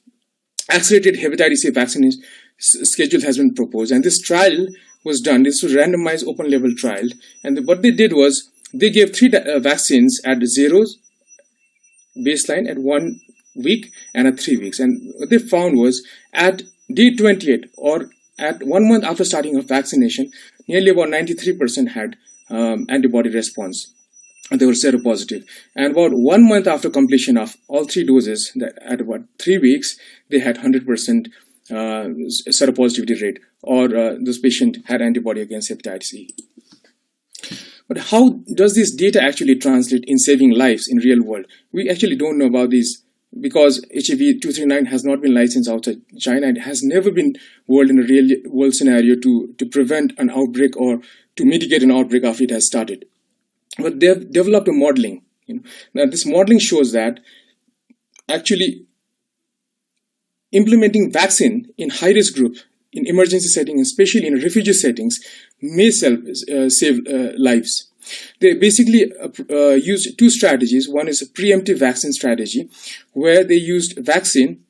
accelerated hepatitis C vaccine schedule has been proposed, and this trial was done. This was a randomized open label trial, and what they did was they gave 3 vaccines at 0 baseline, at 1 week, and at 3 weeks. And what they found was at day 28, or at 1 month after starting of vaccination, nearly about 93% had antibody response. And they were seropositive. And about 1 month after completion of all 3 doses, at about 3 weeks, they had 100% seropositivity rate, or those patients had antibody against hepatitis E. But how does this data actually translate in saving lives in real world? We actually don't know about these, because HEV 239 has not been licensed outside China, and has never been in a real world scenario to prevent an outbreak or to mitigate an outbreak after it has started. But they've developed a modeling. Now, this modeling shows that actually implementing vaccine in high-risk group, in emergency settings, especially in refugee settings, may save lives. They basically used 2 strategies. One is a preemptive vaccine strategy, where they used vaccine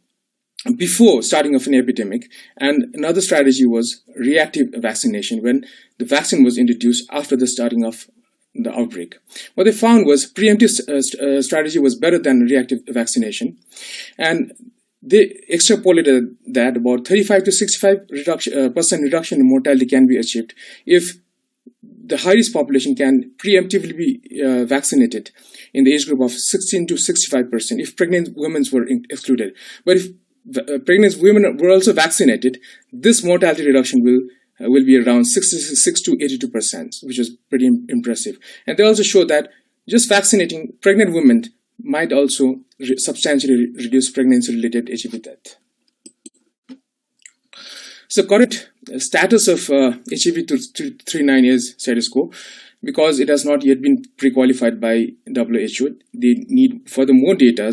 before starting of an epidemic, and another strategy was reactive vaccination, when the vaccine was introduced after the starting of the outbreak. What they found was preemptive strategy was better than reactive vaccination, and they extrapolated that about 35 to 65% reduction in mortality can be achieved if the high-risk population can preemptively be vaccinated in the age group of 16 to 65% if pregnant women were excluded. But if pregnant women were also vaccinated, this mortality reduction will be around 66 to 82%, which is pretty impressive. And they also show that just vaccinating pregnant women might also substantially reduce pregnancy-related HEV death. So current status of HEV 239 is status quo because it has not yet been pre-qualified by WHO. They need further more data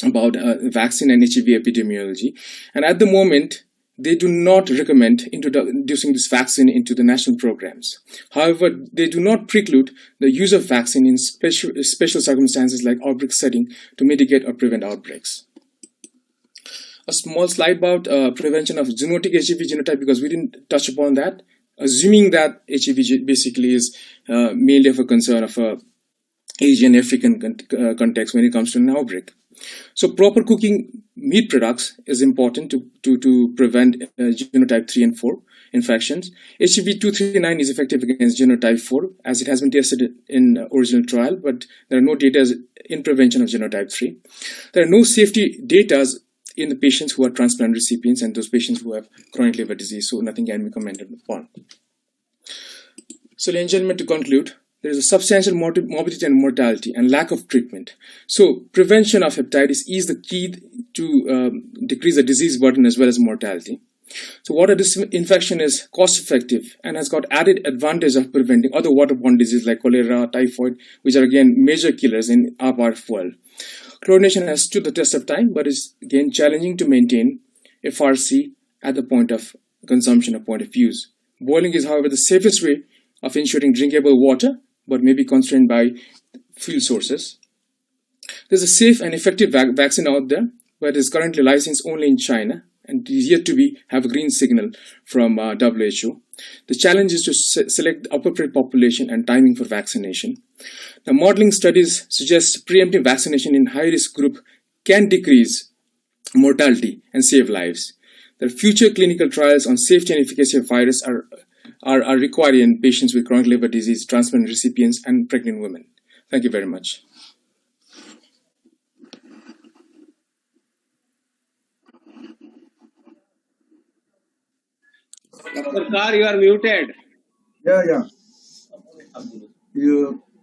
about vaccine and HEV epidemiology. And at the moment, they do not recommend introducing this vaccine into the national programs. However, they do not preclude the use of vaccine in special circumstances like outbreak setting to mitigate or prevent outbreaks. A small slide about prevention of zoonotic HEV genotype, because we didn't touch upon that, assuming that HEV basically is mainly of a concern of a Asian African context when it comes to an outbreak. So proper cooking meat products is important to prevent genotype 3 and 4 infections. HEV 239 is effective against genotype 4 as it has been tested in original trial, but there are no data in prevention of genotype 3. There are no safety data in the patients who are transplant recipients and those patients who have chronic liver disease, so nothing can be commented upon. So, ladies and gentlemen, to conclude, there is a substantial morbidity and mortality and lack of treatment. So, prevention of hepatitis E is the key to decrease the disease burden as well as mortality. So, water infection is cost-effective and has got added advantage of preventing other waterborne diseases like cholera, typhoid, which are again major killers in our part of the world. Chlorination has stood the test of time, but is again challenging to maintain FRC at the point of consumption or point of use. Boiling is, however, the safest way of ensuring drinkable water, but may be constrained by fuel sources. There's a safe and effective vaccine out there, but is currently licensed only in China and is yet to have a green signal from WHO. The challenge is to select the appropriate population and timing for vaccination. Now, modeling studies suggest preemptive vaccination in high-risk group can decrease mortality and save lives. The future clinical trials on safety and efficacy of virus are required in patients with chronic liver disease, transplant recipients, and pregnant women. Thank you very much. Dr. Kar, you are muted. Yeah.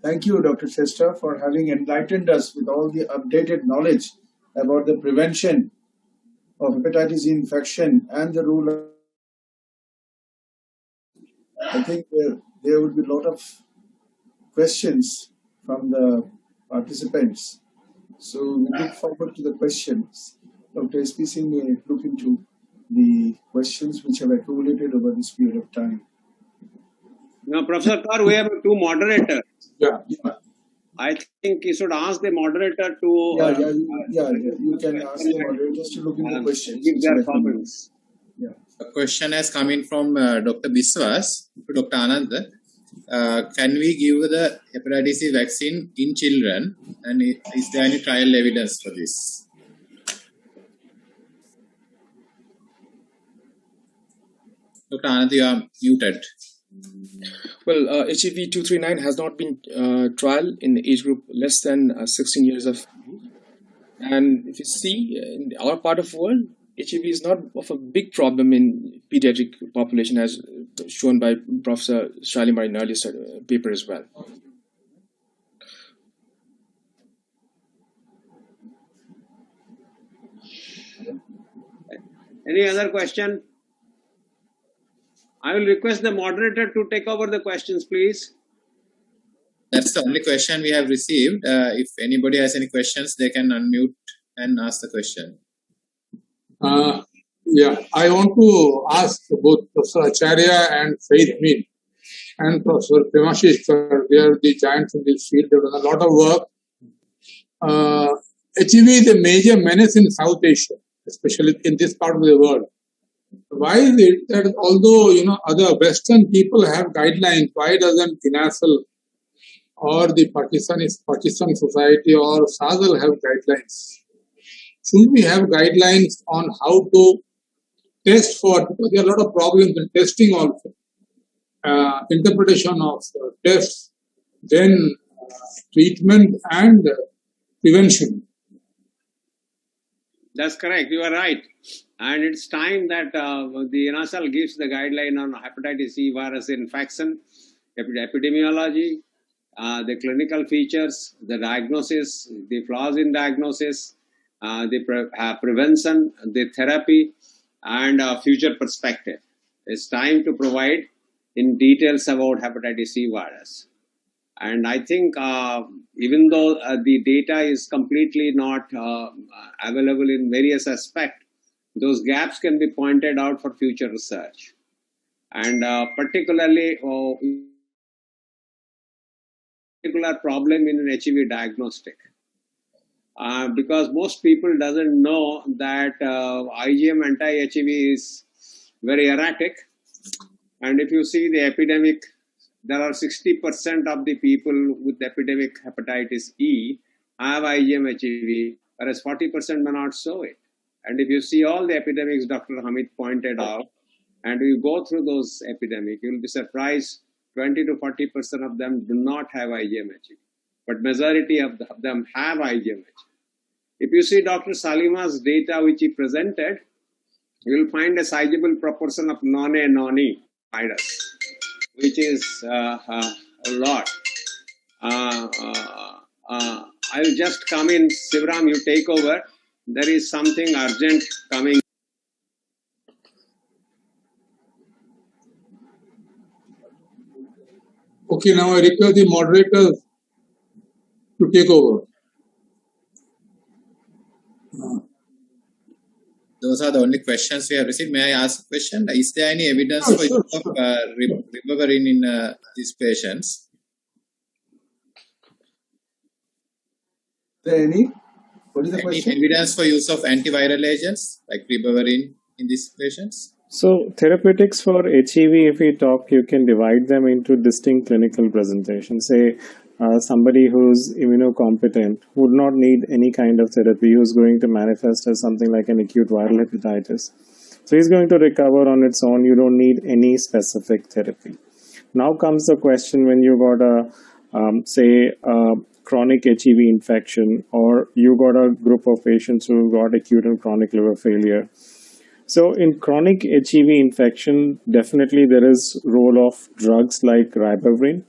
Thank you, Dr. Shrestha, for having enlightened us with all the updated knowledge about the prevention of hepatitis E infection and the role of... I think there would be a lot of questions from the participants. So we look forward to the questions. Dr. SPC may look into the questions which have accumulated over this period of time. Now, Professor Kar, we have two moderators. Yeah. I think you should ask the moderator to... You can ask the moderators to look into questions. Give their comments. Yeah. A question has come in from Dr. Biswas to Dr. Ananta. Can we give the hepatitis C vaccine in children, and is there any trial evidence for this? Dr. Ananta, you are muted. Well, HEV 239 has not been trial in the age group less than 16 years of age. And if you see, in our part of the world, HEV is not of a big problem in pediatric population as shown by Professor Shalimar in earlier paper as well. Any other question? I will request the moderator to take over the questions, please. That's the only question we have received. If anybody has any questions, they can unmute and ask the question. I want to ask both Professor Acharya and Saeed and Professor Premashish Kar. They are the giants in this field. They've done a lot of work. HEV is a major menace in South Asia, especially in this part of the world. Why is it that although other Western people have guidelines, why doesn't SAASL or the Pakistan Society or SAASL have guidelines? Should we have guidelines on how to test for? Because there are a lot of problems in testing also, interpretation of tests, then treatment and prevention. That's correct. You are right. And it's time that the NASL gives the guideline on hepatitis E virus infection, epidemiology, the clinical features, the diagnosis, the flaws in diagnosis, the prevention, the therapy, and future perspective. It's time to provide in details about hepatitis C virus. And I think even though the data is completely not available in various aspects, those gaps can be pointed out for future research. And particularly, particular problem in an HEV diagnostic. Because most people doesn't know that IgM anti-HEV is very erratic. And if you see the epidemic, there are 60% of the people with epidemic hepatitis E have IgM HEV, whereas 40% may not show it. And if you see all the epidemics Dr. Hamid pointed out, and you go through those epidemics, you'll be surprised 20 to 40% of them do not have IgM HEV, but majority of them have IgM HEV. If you see Dr. Shalimar's data which he presented, you'll find a sizable proportion of non-A, non-E virus, which is a lot. I'll just come in. Sivaram, you take over. There is something urgent coming. Okay, now I request the moderators to take over. Those are the only questions we have received. May I ask a question? Is there any evidence for use of ribavirin in these patients? Any? What is the question? Any evidence for use of antiviral agents like ribavirin in these patients? So therapeutics for HEV, if we talk, you can divide them into distinct clinical presentations. Say somebody who's immunocompetent would not need any kind of therapy, who's going to manifest as something like an acute viral hepatitis. So he's going to recover on its own. You don't need any specific therapy. Now comes the question when you got a chronic HEV infection, or you got a group of patients who got acute and chronic liver failure. So in chronic HEV infection, definitely there is role of drugs like ribavirin.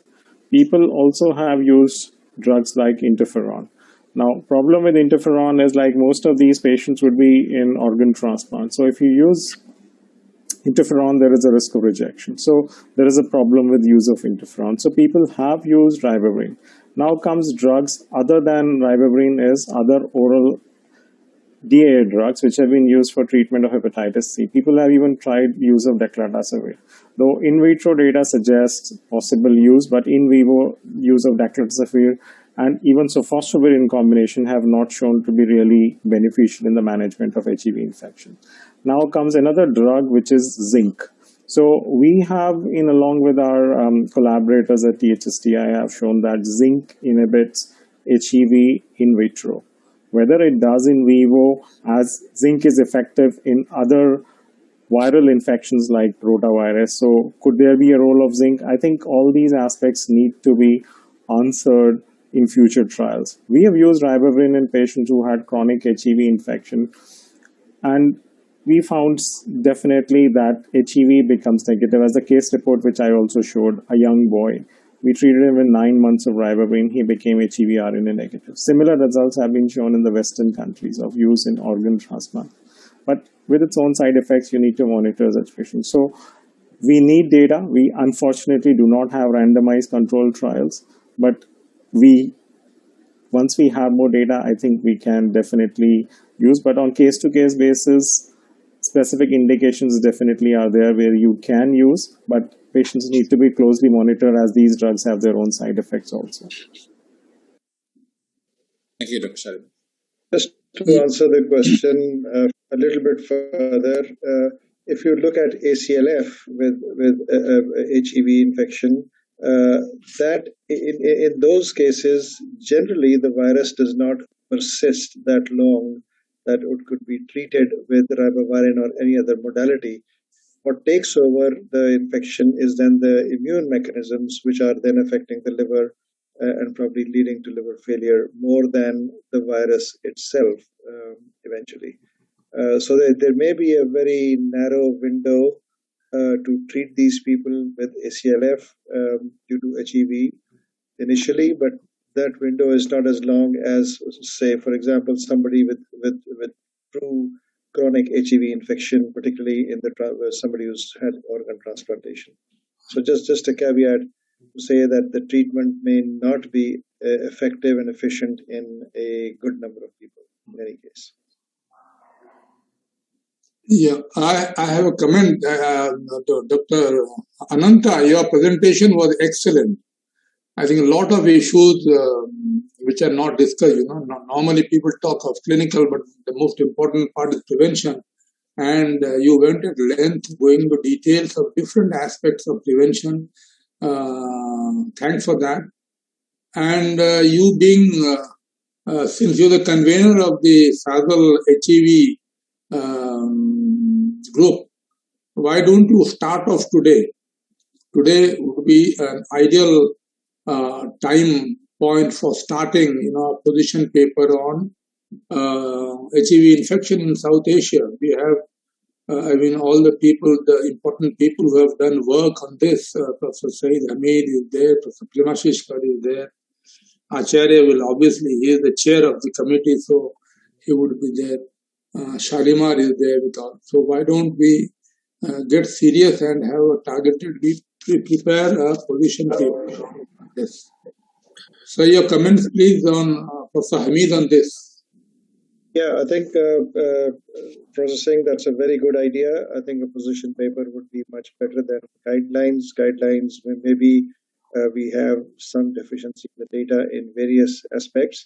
People also have used drugs like interferon. Now, problem with interferon is like most of these patients would be in organ transplant. So if you use interferon, there is a risk of rejection. So there is a problem with use of interferon. So people have used ribavirin. Now comes drugs other than ribavirin is other oral DAA drugs which have been used for treatment of hepatitis C. People have even tried use of daclizumab. Though in vitro data suggests possible use, but in vivo use of daclizumab and even sofosbuvir in combination have not shown to be really beneficial in the management of HEV infection. Now comes another drug which is zinc. So we have, along with our collaborators at THSTI, have shown that zinc inhibits HEV in vitro. Whether it does in vivo, as zinc is effective in other viral infections like rotavirus. So could there be a role of zinc? I think all these aspects need to be answered in future trials. We have used ribavirin in patients who had chronic HEV infection, and we found definitely that HEV becomes negative. As the case report which I also showed, a young boy, we treated him with 9 months of ribavirin, he became HEV RNA negative. Similar results have been shown in the Western countries of use in organ transplant. But with its own side effects, you need to monitor such patients. So we need data. We unfortunately do not have randomized controlled trials, but once we have more data, I think we can definitely use. But on case-to-case basis, specific indications definitely are there where you can use, but patients need to be closely monitored as these drugs have their own side effects also. Thank you, Dr. Shalimar. Just to answer the question a little bit further, if you look at ACLF with HEV infection, that in those cases, generally the virus does not persist that long that it could be treated with ribavirin or any other modality. What takes over the infection is then the immune mechanisms, which are then affecting the liver and probably leading to liver failure more than the virus itself eventually. So there may be a very narrow window to treat these people with ACLF due to HEV. initially, but that window is not as long as, say, for example, somebody with true chronic HEV infection, particularly in somebody who's had organ transplantation. So just a caveat to say that the treatment may not be effective and efficient in a good number of people in any case. Yeah, I have a comment. Dr. Ananta, your presentation was excellent. I think a lot of issues which are not discussed, normally people talk of clinical, but the most important part is prevention. And you went at length going into details of different aspects of prevention. Thanks for that. And you being, since you're the convener of the SAASL HEV group, why don't you start off today? Today would be an ideal time point for starting, a position paper on HEV infection in South Asia. We have, all the people, the important people who have done work on this. Professor Saeed, Hamid is there, Professor Premashish Kar is there. Acharya will obviously, he is the chair of the committee, so he would be there. Shalimar is there with us. So why don't we get serious and have a targeted, prepare a position paper. Yes. So your comments please on Professor Hamid on this. Yeah, I think Professor Singh, that's a very good idea. I think a position paper would be much better than guidelines. Guidelines, maybe we have some deficiency in the data in various aspects,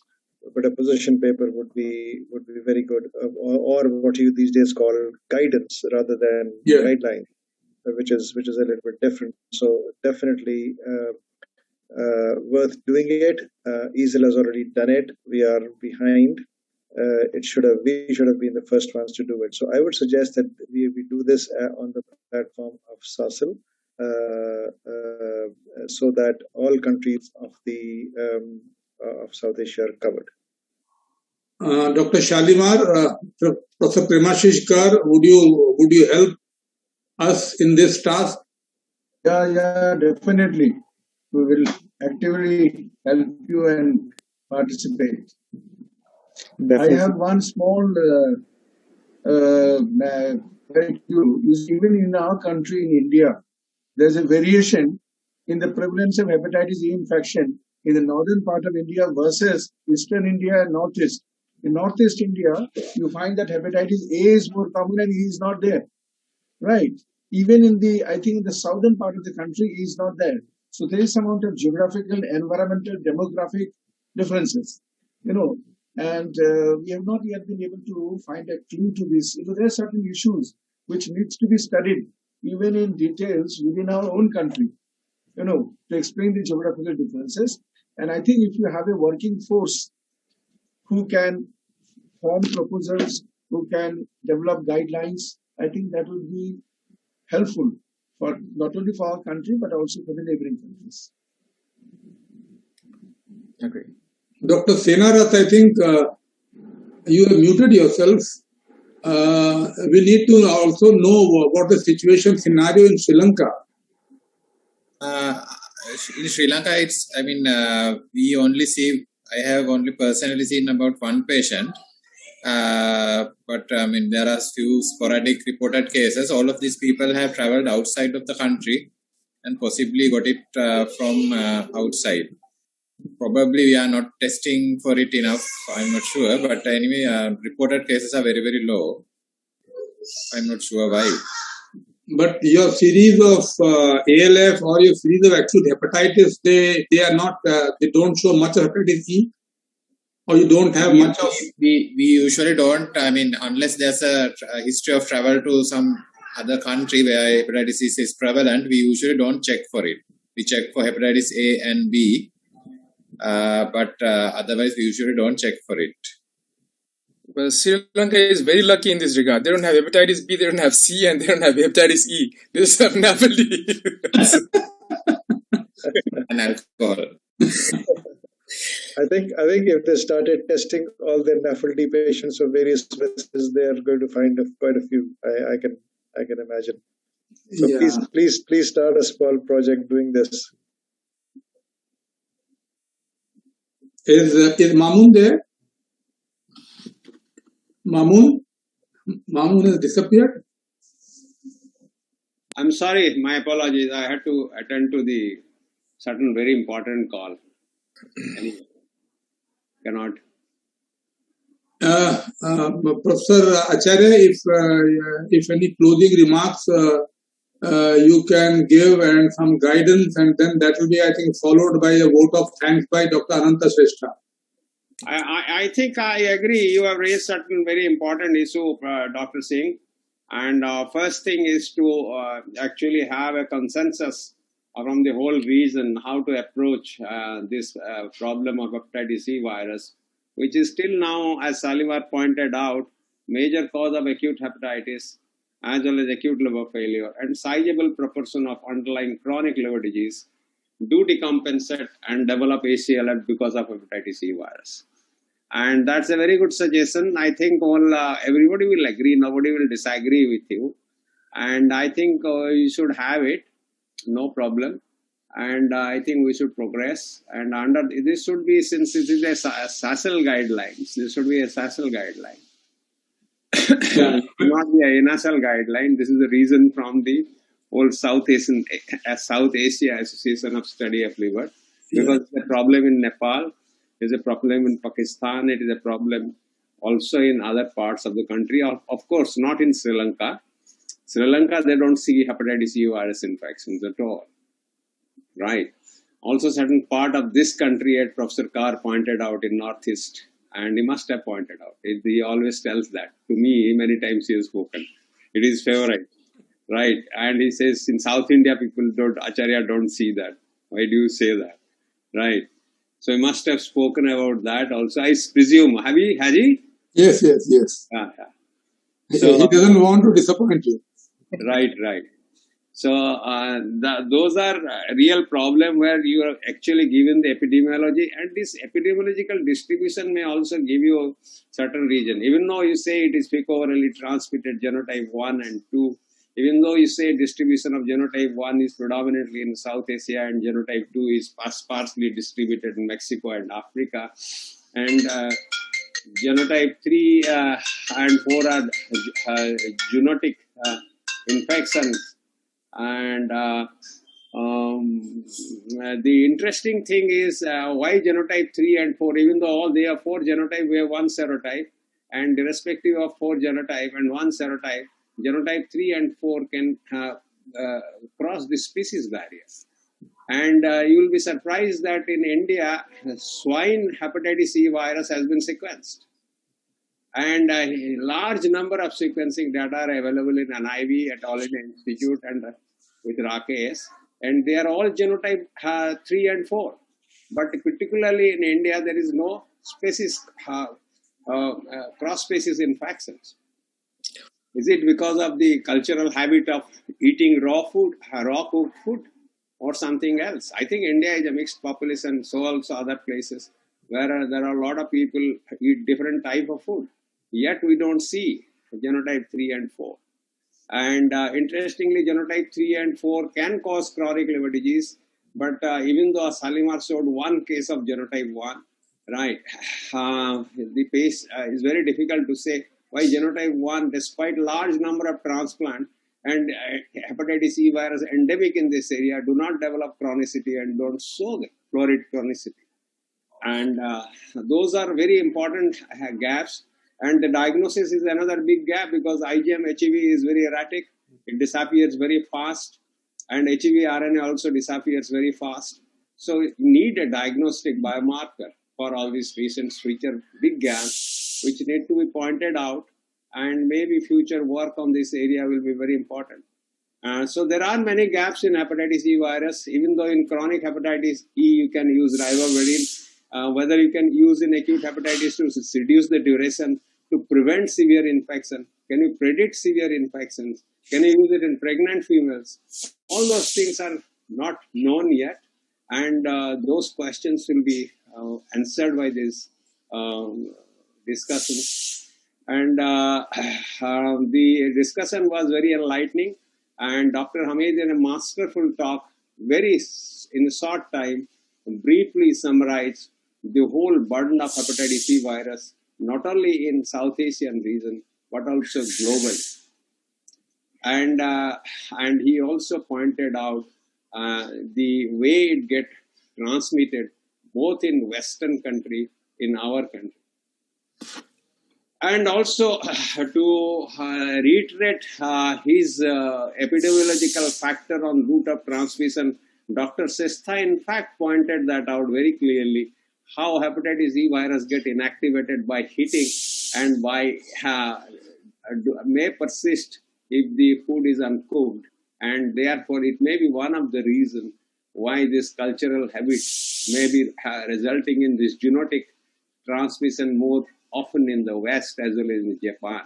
but a position paper would be very good, or what you these days call guidance rather than guideline, which is a little bit different. So definitely worth doing it. ACLF has already done it. We are behind. We should have been the first ones to do it. So I would suggest that we do this on the platform of SAASL, so that all countries of the of South Asia are covered. Dr. Shalimar, Professor Premashish Kar, would you help us in this task? Yeah, definitely. We will actively help you and participate. Definitely. I have one small even in our country, in India, there's a variation in the prevalence of hepatitis E infection in the northern part of India versus eastern India and northeast. In northeast India, you find that hepatitis A is more common and E is not there. Right. Even in the southern part of the country, E is not there. So there is some amount of geographical, environmental, demographic differences, and we have not yet been able to find a clue to this. There are certain issues which needs to be studied, even in details within our own country, to explain the geographical differences. And I think if you have a working force who can form proposals, who can develop guidelines, I think that will be helpful for not only for our country, but also for the neighboring countries. Okay. Dr. Senarath, I think you have muted yourself. We need to also know what the situation scenario in Sri Lanka. In Sri Lanka, I have only personally seen about one patient. But there are few sporadic reported cases. All of these people have traveled outside of the country and possibly got it from outside. Probably we are not testing for it enough. I'm not sure. But anyway, reported cases are very, very low. I'm not sure why. But your series of ALF or your series of acute hepatitis, they are not. They don't show much of hepatitis E. Or you don't have much of... We usually don't, unless there's a history of travel to some other country where hepatitis C is prevalent, we usually don't check for it. We check for hepatitis A and B, but otherwise we usually don't check for it. Well, Sri Lanka is very lucky in this regard. They don't have hepatitis B, they don't have C, and they don't have hepatitis E. They just have NAFLD. And alcohol. I think if they started testing all their NAFLD patients of various races, they are going to find quite a few. I can imagine. So please start a small project doing this. Is Mamun there? Mamun has disappeared. I'm sorry, my apologies. I had to attend to the certain very important call. Anyway, cannot. Professor Acharya, if any closing remarks you can give and some guidance, and then that will be, I think, followed by a vote of thanks by Dr. Ananta Shrestha. I think I agree. You have raised certain very important issue, Dr. Singh. And first thing is to actually have a consensus from the whole region how to approach this problem of hepatitis C virus, which is still now, as Shalimar pointed out, major cause of acute hepatitis as well as acute liver failure, and sizable proportion of underlying chronic liver disease do decompensate and develop ACLF because of hepatitis C virus. And that's a very good suggestion. I think everybody will agree, nobody will disagree with you. And I think you should have it, no problem. And I think we should progress. And under this should be, since it is a SAASL guidelines, this should be a SAASL guideline. It should not be a NASL guideline. This is the reason from the whole South Asia Association of Study of Liver, because the problem in Nepal is a problem in Pakistan. It is a problem also in other parts of the country. Of course, not in Sri Lanka. Sri Lanka, they don't see hepatitis E virus infections at all. Right. Also, certain part of this country, as Professor Kar pointed out in Northeast, and he must have pointed out. He always tells that to me. Many times he has spoken. It is favorite, right? And he says in South India, people don't, Acharya don't see that. Why do you say that, right? So he must have spoken about that also. I presume. Has he? Yes. Yeah. So he doesn't want to disappoint you. Right. So those are a real problem where you are actually given the epidemiology, and this epidemiological distribution may also give you certain region. Even though you say it is fecal-orally transmitted genotype 1 and 2, even though you say distribution of genotype 1 is predominantly in South Asia and genotype 2 is sparsely distributed in Mexico and Africa, and genotype 3 and 4 are zoonotic infections. And the interesting thing is why genotype 3 and 4, even though all they are 4 genotype, we have 1 serotype, and irrespective of 4 genotype and 1 serotype, genotype 3 and 4 can cross the species barrier. And you will be surprised that in India, swine hepatitis C virus has been sequenced. And a large number of sequencing data are available in NIV at all in the Institute and with Rakesh. And they are all genotype 3 and 4. But particularly in India, there is no species, cross-species infections. Is it because of the cultural habit of eating raw cooked food, or something else? I think India is a mixed population, so also other places where there are a lot of people eat different type of food. Yet we don't see genotype 3 and 4. And interestingly, genotype 3 and 4 can cause chronic liver disease, but even though Shalimar showed 1 case of genotype 1, right, the pace is very difficult to say why genotype 1, despite large number of transplant and hepatitis E virus endemic in this area, do not develop chronicity and don't show the florid chronicity. And those are very important gaps. And the diagnosis is another big gap, because IgM HEV is very erratic. It disappears very fast. And HEV RNA also disappears very fast. So you need a diagnostic biomarker for all these patients, which are big gaps, which need to be pointed out. And maybe future work on this area will be very important. So there are many gaps in hepatitis E virus. Even though in chronic hepatitis E, you can use ribavirin, whether you can use in acute hepatitis to reduce the duration, to prevent severe infection. Can you predict severe infections? Can you use it in pregnant females? All those things are not known yet. And those questions will be answered by this discussion. And the discussion was very enlightening. And Dr. Hamid, in a masterful talk, in a short time, briefly summarized the whole burden of hepatitis C virus, not only in South Asian region, but also globally. And he also pointed out the way it get transmitted both in Western country, in our country. And also to reiterate his epidemiological factor on route of transmission, Dr. Shrestha in fact pointed that out very clearly, how hepatitis E virus get inactivated by heating and by may persist if the food is uncooked, and therefore it may be one of the reasons why this cultural habit may be resulting in this zoonotic transmission more often in the West as well as in Japan.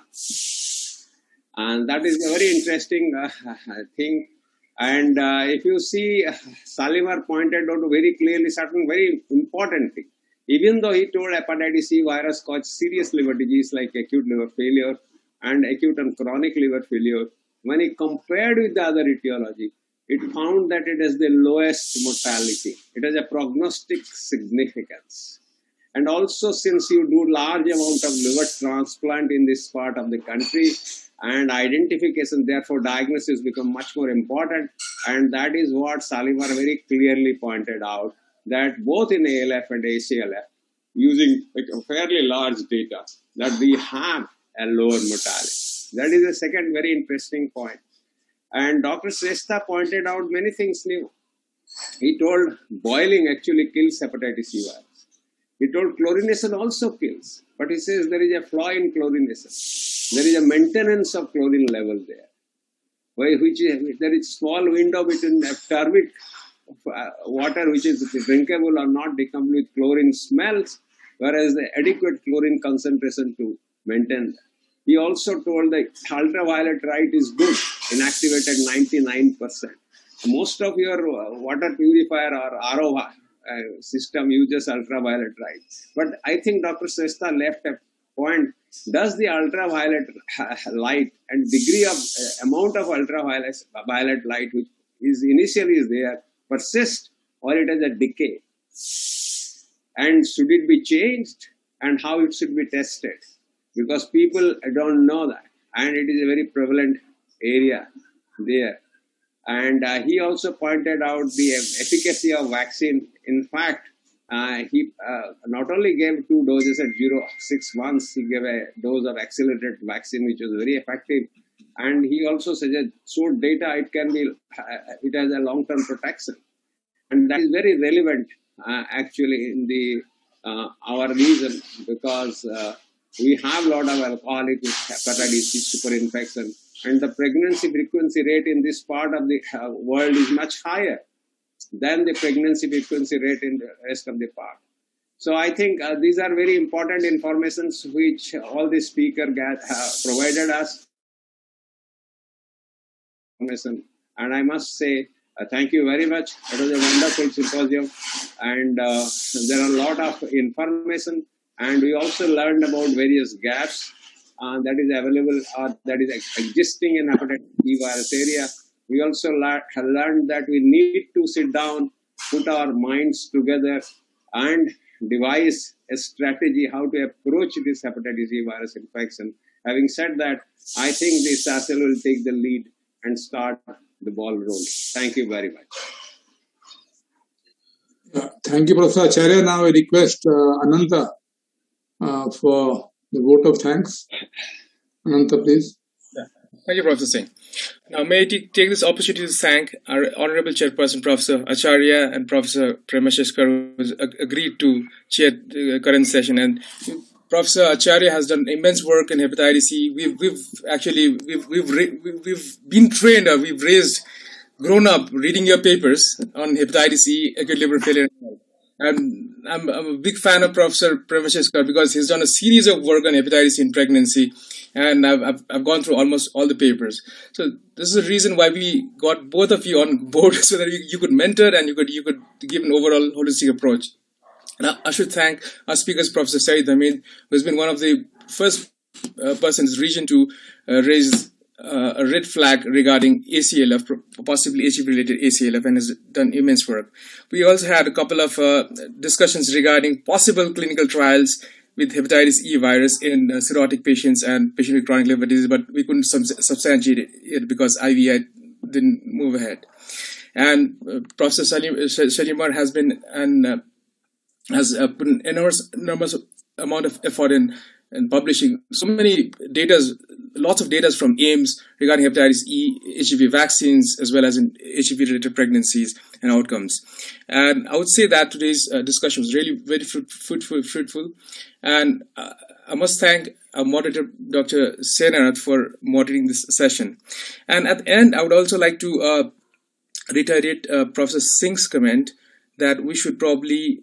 And that is a very interesting thing. And if you see, Shalimar pointed out very clearly certain very important thing. Even though he told hepatitis C virus caused serious liver disease like acute liver failure and acute and chronic liver failure, when he compared with the other etiology, it found that it has the lowest mortality. It has a prognostic significance. And also, since you do large amount of liver transplant in this part of the country, and identification, therefore diagnosis become much more important. And that is what Shalimar very clearly pointed out, that both in ALF and ACLF, using a fairly large data, that we have a lower mortality. That is the second very interesting point. And Dr. Shrestha pointed out many things new. He told boiling actually kills hepatitis C virus. He told chlorination also kills, but he says there is a flaw in chlorination. There is a maintenance of chlorine level there, which there is a small window between turbid water, which is drinkable or not, become with chlorine smells, whereas the adequate chlorine concentration to maintain that. He also told that ultraviolet light is good, inactivated 99%. Most of your water purifier or RO system uses ultraviolet light. But I think Dr. Shrestha left a point. Does the ultraviolet light and degree of amount of ultraviolet light which is initially is there persist, or it is a decay? And should it be changed, and how it should be tested? Because people don't know that, and it is a very prevalent area there. And he also pointed out the efficacy of vaccine. In fact, he not only gave 2 doses at 6 months, he gave a dose of accelerated vaccine, which was very effective. And he also showed data it can be, it has a long-term protection. And that is very relevant actually in the our region, because we have a lot of alcoholic hepatitis C superinfection, and the pregnancy frequency rate in this part of the world is much higher than the pregnancy frequency rate in the rest of the part. So I think these are very important informations which all the speakers provided us. And I must say, thank you very much. It was a wonderful symposium, and there are a lot of information, and we also learned about various gaps that is available or that is existing in hepatitis E virus area. We also learned that we need to sit down, put our minds together, and devise a strategy how to approach this hepatitis E virus infection. Having said that, I think the SAASL will take the lead and start the ball rolling. Thank you very much. Thank you, Professor Acharya. Now I request Ananta for the vote of thanks. Ananta, please. Thank you, Professor Singh. Now, may I take this opportunity to thank our Honorable Chairperson, Professor Acharya, and Professor Premashish Kar, who agreed to chair the current session. And Professor Acharya has done immense work in hepatitis C. We've been trained, we've grown up reading your papers on hepatitis C, acute liver failure. And I'm a big fan of Professor Premashish Kar because he's done a series of work on hepatitis C in pregnancy, and I've gone through almost all the papers. So this is the reason why we got both of you on board, so that you could mentor and you could give an overall holistic approach. And I should thank our speakers, Professor Saeed, Hamid, who has been one of the first persons in this region to raise a red flag regarding ACLF, possibly HEV-related ACLF, and has done immense work. We also had a couple of discussions regarding possible clinical trials with hepatitis E virus in cirrhotic patients and patients with chronic liver disease, but we couldn't substantiate it because IVI didn't move ahead. And Professor Shalimar has been and has put an enormous amount of effort in publishing so many lots of data from AIIMS regarding hepatitis E, HEV vaccines, as well as in HEV-related pregnancies and outcomes. And I would say that today's discussion was really very fruitful. And I must thank our moderator, Dr. Senarath, for moderating this session. And at the end, I would also like to reiterate Professor Singh's comment that we should probably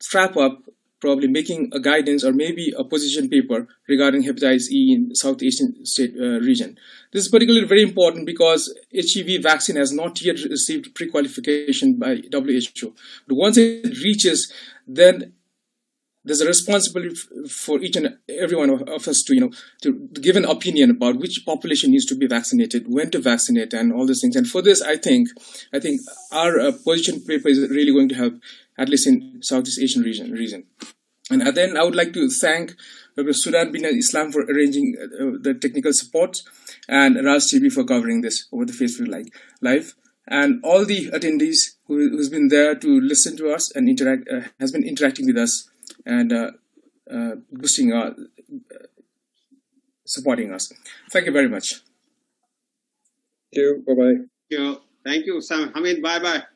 strap up making a guidance or maybe a position paper regarding hepatitis E in South Asian state region. This is particularly very important because HEV vaccine has not yet received pre-qualification by WHO. But once it reaches, then there's a responsibility for each and every one of us to give an opinion about which population needs to be vaccinated, when to vaccinate, and all these things. And for this, I think our position paper is really going to help, at least in Southeast Asian region. And then I would like to thank Dr. Sudan bin Islam for arranging the technical support, and Raj TV for covering this over the Facebook Live, and all the attendees who's been there to listen to us and has been interacting with us and boosting supporting us. Thank you very much. Thank you. Bye-bye. Thank you, Sam. Hamid, bye-bye.